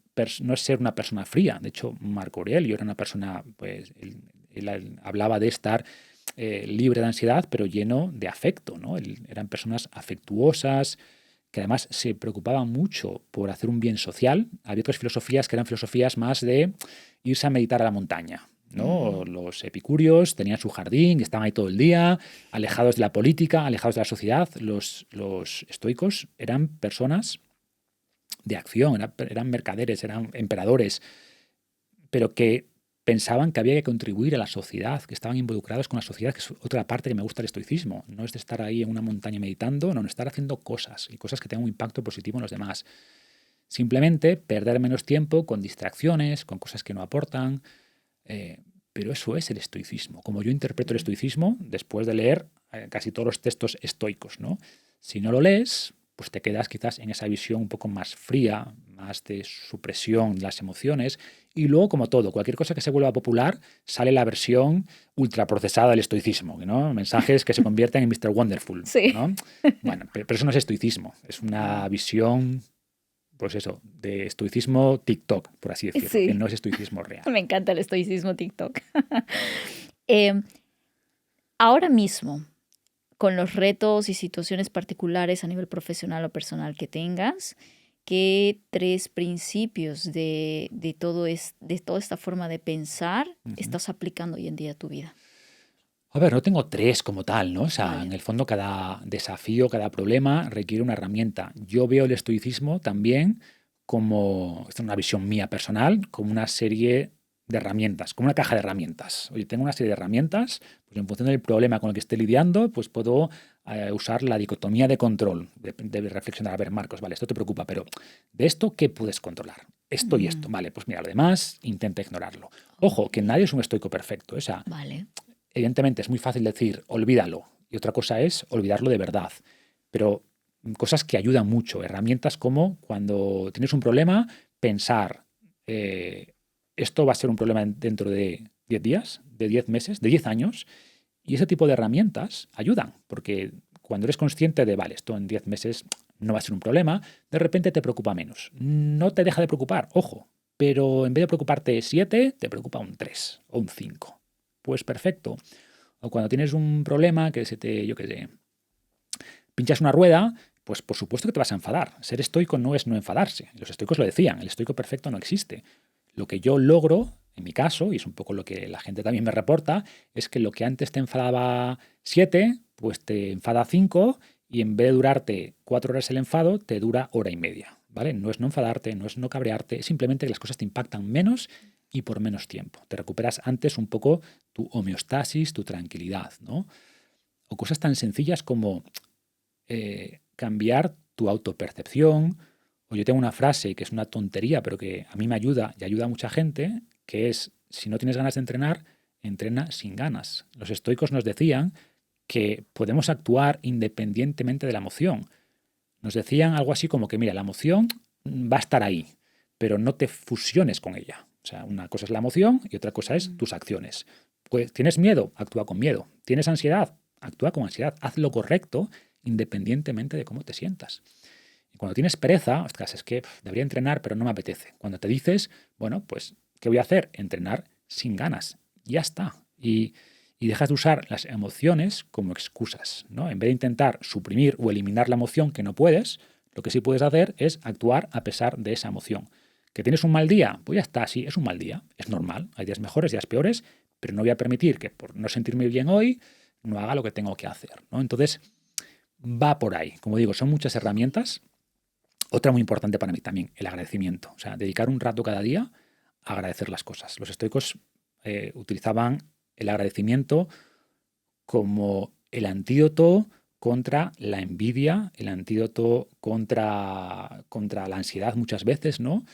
ser una persona fría. De hecho, Marco Aurelio era una persona, pues, él hablaba de estar libre de ansiedad, pero lleno de afecto, ¿no? Eran personas afectuosas, que además se preocupaban mucho por hacer un bien social. Había otras filosofías que eran filosofías más de irse a meditar a la montaña, ¿no? Los epicúreos tenían su jardín, estaban ahí todo el día, alejados de la política, alejados de la sociedad. Los estoicos eran personas de acción, eran mercaderes, eran emperadores, pero que pensaban que había que contribuir a la sociedad, que estaban involucrados con la sociedad, que es otra parte que me gusta del estoicismo. No es de estar ahí en una montaña meditando, no, estar haciendo cosas, y cosas que tengan un impacto positivo en los demás. Simplemente perder menos tiempo con distracciones, con cosas que no aportan, pero eso es el estoicismo. Como yo interpreto el estoicismo después de leer casi todos los textos estoicos, ¿no? Si no lo lees, pues te quedas quizás en esa visión un poco más fría, más de supresión de las emociones. Y luego, como todo, cualquier cosa que se vuelva popular, sale la versión ultraprocesada del estoicismo, ¿no? Mensajes que se convierten en Mr. Wonderful, Sí. ¿no? Bueno, pero eso no es estoicismo, es una visión, pues eso, de estoicismo TikTok, por así decirlo, Sí. que no es estoicismo real. Me encanta el estoicismo TikTok. Ahora mismo, con los retos y situaciones particulares a nivel profesional o personal que tengas, ¿qué 3 principios de toda esta forma de pensar estás aplicando hoy en día a tu vida? A ver, no tengo 3 como tal, ¿no? O sea, Vale. en el fondo cada desafío, cada problema requiere una herramienta. Yo veo el estoicismo también como, esta es una visión mía personal, como una serie de herramientas, como una caja de herramientas. Oye, tengo una serie de herramientas, pues en función del problema con el que esté lidiando, pues puedo usar la dicotomía de control, de reflexionar, a ver, Marcos, vale, esto te preocupa, pero ¿de esto qué puedes controlar? Esto y esto, vale, pues mira, lo demás intenta ignorarlo. Ojo, que nadie es un estoico perfecto, o sea, Vale. evidentemente es muy fácil decir, olvídalo, y otra cosa es olvidarlo de verdad, pero cosas que ayudan mucho, herramientas como cuando tienes un problema, pensar, esto va a ser un problema dentro de 10 días, de 10 meses, de 10 años, y ese tipo de herramientas ayudan, porque cuando eres consciente de, vale, esto en 10 meses no va a ser un problema, de repente te preocupa menos. No te deja de preocupar, ojo, pero en vez de preocuparte 7, te preocupa un 3 o un 5. Pues perfecto. O cuando tienes un problema que pinchas una rueda, pues por supuesto que te vas a enfadar. Ser estoico no es no enfadarse. Los estoicos lo decían, el estoico perfecto no existe. Lo que yo logro, en mi caso, y es un poco lo que la gente también me reporta, es que lo que antes te enfadaba 7, pues te enfada 5 y en vez de durarte 4 horas el enfado, te dura hora y media, ¿vale? No es no enfadarte, no es no cabrearte, es simplemente que las cosas te impactan menos y por menos tiempo. Te recuperas antes un poco tu homeostasis, tu tranquilidad, ¿no? O cosas tan sencillas como cambiar tu autopercepción. O yo tengo una frase que es una tontería, pero que a mí me ayuda y ayuda a mucha gente, que es, si no tienes ganas de entrenar, entrena sin ganas. Los estoicos nos decían que podemos actuar independientemente de la emoción. Nos decían algo así como que, mira, la emoción va a estar ahí, pero no te fusiones con ella. O sea, una cosa es la emoción y otra cosa es tus acciones. Pues, ¿tienes miedo? Actúa con miedo. ¿Tienes ansiedad? Actúa con ansiedad. Haz lo correcto independientemente de cómo te sientas. Y cuando tienes pereza, ostras, es que debería entrenar, pero no me apetece. Cuando te dices, bueno, pues, ¿qué voy a hacer? Entrenar sin ganas. Ya está. Y dejas de usar las emociones como excusas, ¿no? En vez de intentar suprimir o eliminar la emoción que no puedes, lo que sí puedes hacer es actuar a pesar de esa emoción. ¿Que tienes un mal día? Pues ya está, sí, es un mal día. Es normal. Hay días mejores, días peores, pero no voy a permitir que por no sentirme bien hoy no haga lo que tengo que hacer, ¿no? Entonces, va por ahí. Como digo, son muchas herramientas. Otra muy importante para mí también, el agradecimiento. O sea, dedicar un rato cada día a agradecer las cosas. Los estoicos utilizaban el agradecimiento como el antídoto contra la envidia, el antídoto contra la ansiedad muchas veces, ¿no?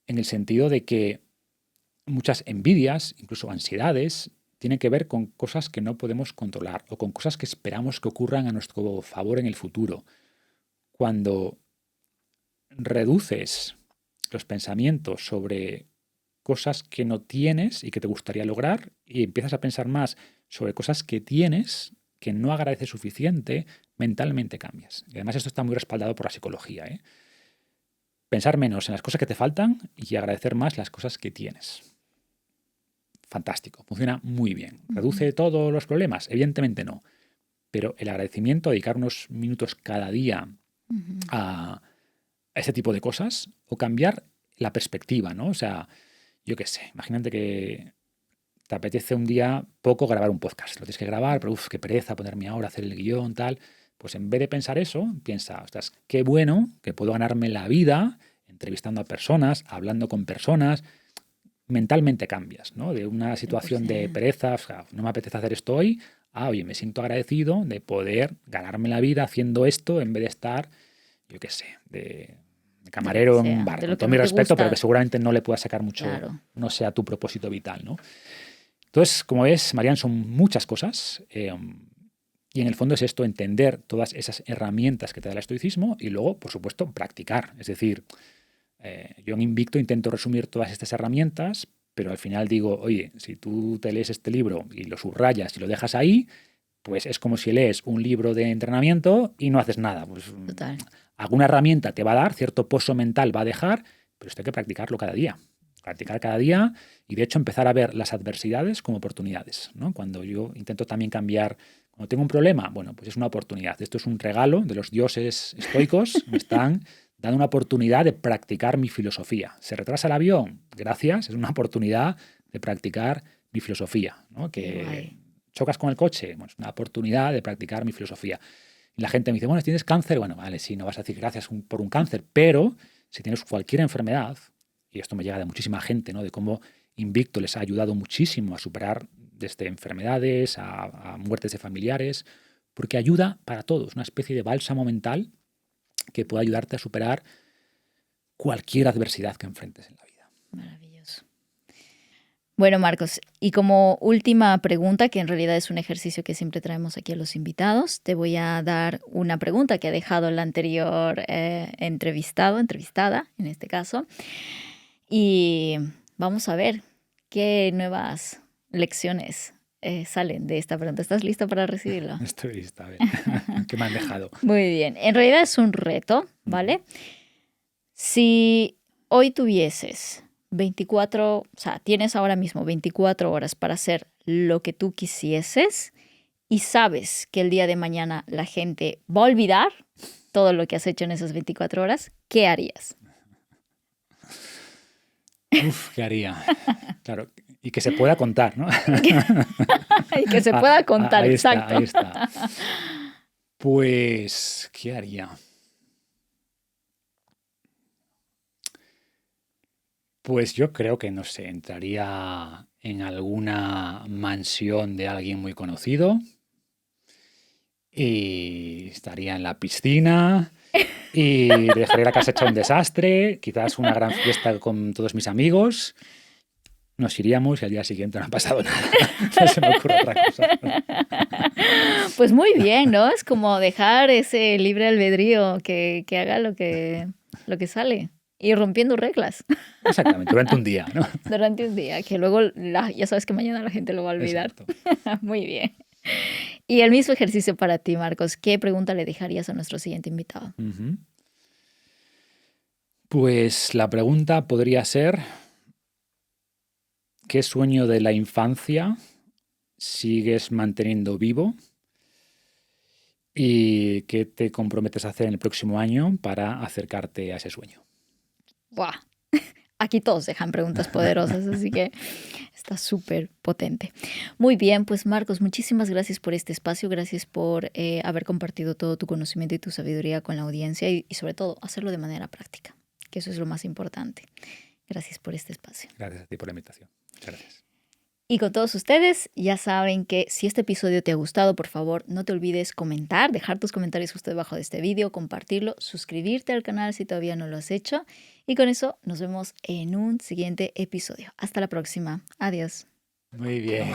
En el sentido de que muchas envidias, incluso ansiedades, tienen que ver con cosas que no podemos controlar o con cosas que esperamos que ocurran a nuestro favor en el futuro. Cuando reduces los pensamientos sobre cosas que no tienes y que te gustaría lograr y empiezas a pensar más sobre cosas que tienes, que no agradeces suficiente, mentalmente cambias. Y además esto está muy respaldado por la psicología, ¿eh? Pensar menos en las cosas que te faltan y agradecer más las cosas que tienes. Fantástico, funciona muy bien. ¿Reduce todos los problemas? Evidentemente no. Pero el agradecimiento, dedicar unos minutos cada día a ese tipo de cosas o cambiar la perspectiva, ¿no? O sea, yo qué sé, imagínate que te apetece un día poco grabar un podcast. Lo tienes que grabar, pero qué pereza ponerme ahora a hacer el guión, tal. Pues en vez de pensar eso, piensa, ostras, qué bueno que puedo ganarme la vida entrevistando a personas, hablando con personas. Mentalmente cambias, ¿no? De una situación de pereza, o sea, no me apetece hacer esto hoy, oye, me siento agradecido de poder ganarme la vida haciendo esto en vez de estar, yo qué sé, de camarero en un bar. Con todo mi respeto, pero que seguramente no le puedas sacar mucho, claro, no sea tu propósito vital, ¿no? Entonces, como ves, Marian, son muchas cosas y en el fondo es esto, entender todas esas herramientas que te da el estoicismo y luego, por supuesto, practicar. Es decir, yo en Invicto intento resumir todas estas herramientas, pero al final digo, oye, si tú te lees este libro y lo subrayas y lo dejas ahí, pues es como si lees un libro de entrenamiento y no haces nada. Pues, total. Alguna herramienta te va a dar, cierto pozo mental va a dejar, pero esto hay que practicarlo cada día. Practicar cada día y, de hecho, empezar a ver las adversidades como oportunidades, ¿no? Cuando yo intento también cambiar, cuando tengo un problema, bueno, pues es una oportunidad. Esto es un regalo de los dioses estoicos, me están dando una oportunidad de practicar mi filosofía. ¿Se retrasa el avión? Gracias, es una oportunidad de practicar mi filosofía, ¿no? Que chocas con el coche, bueno, es una oportunidad de practicar mi filosofía. Y la gente me dice, bueno, ¿tienes cáncer? Bueno, vale, sí, no vas a decir gracias por un cáncer, pero si tienes cualquier enfermedad, y esto me llega de muchísima gente, ¿no? De cómo Invicto les ha ayudado muchísimo a superar desde enfermedades a muertes de familiares, porque ayuda para todos, una especie de bálsamo mental que puede ayudarte a superar cualquier adversidad que enfrentes en la vida. Maravilloso. Bueno, Marcos, y como última pregunta, que en realidad es un ejercicio que siempre traemos aquí a los invitados, te voy a dar una pregunta que ha dejado el anterior entrevistada, en este caso. Y vamos a ver qué nuevas lecciones salen de esta pregunta. ¿Estás listo para recibirlo? Estoy lista, a ver. ¿Qué me han dejado? Muy bien. En realidad es un reto, ¿vale? Si hoy tuvieses 24, o sea, tienes ahora mismo 24 horas para hacer lo que tú quisieses y sabes que el día de mañana la gente va a olvidar todo lo que has hecho en esas 24 horas, ¿qué harías? ¿Qué haría? Claro, y que se pueda contar, ¿no? Y que se pueda contar, ahí exacto. Ahí está. Pues, ¿qué haría? Pues yo creo que, no sé, entraría en alguna mansión de alguien muy conocido y estaría en la piscina y dejaría la casa hecha un desastre, quizás una gran fiesta con todos mis amigos. Nos iríamos y al día siguiente no ha pasado nada. No se me ocurre otra cosa. Pues muy bien, ¿no? Es como dejar ese libre albedrío que haga lo que sale. Y rompiendo reglas Exactamente, durante un día, ¿no? durante un día, que luego ya sabes que mañana la gente lo va a olvidar. Exacto. Muy bien. Y el mismo ejercicio para ti, Marcos. ¿Qué pregunta le dejarías a nuestro siguiente invitado? Ujú. Pues la pregunta podría ser, ¿qué sueño de la infancia sigues manteniendo vivo? ¿Y qué te comprometes a hacer en el próximo año para acercarte a ese sueño? Buah. Aquí todos dejan preguntas poderosas, así que está súper potente. Muy bien, pues Marcos, muchísimas gracias por este espacio, gracias por haber compartido todo tu conocimiento y tu sabiduría con la audiencia y sobre todo hacerlo de manera práctica, que eso es lo más importante. Gracias por este espacio. Gracias a ti por la invitación. Muchas gracias. Y con todos ustedes, ya saben que si este episodio te ha gustado, por favor, no te olvides comentar, dejar tus comentarios justo debajo de este video, compartirlo, suscribirte al canal si todavía no lo has hecho. Y con eso nos vemos en un siguiente episodio. Hasta la próxima. Adiós. Muy bien.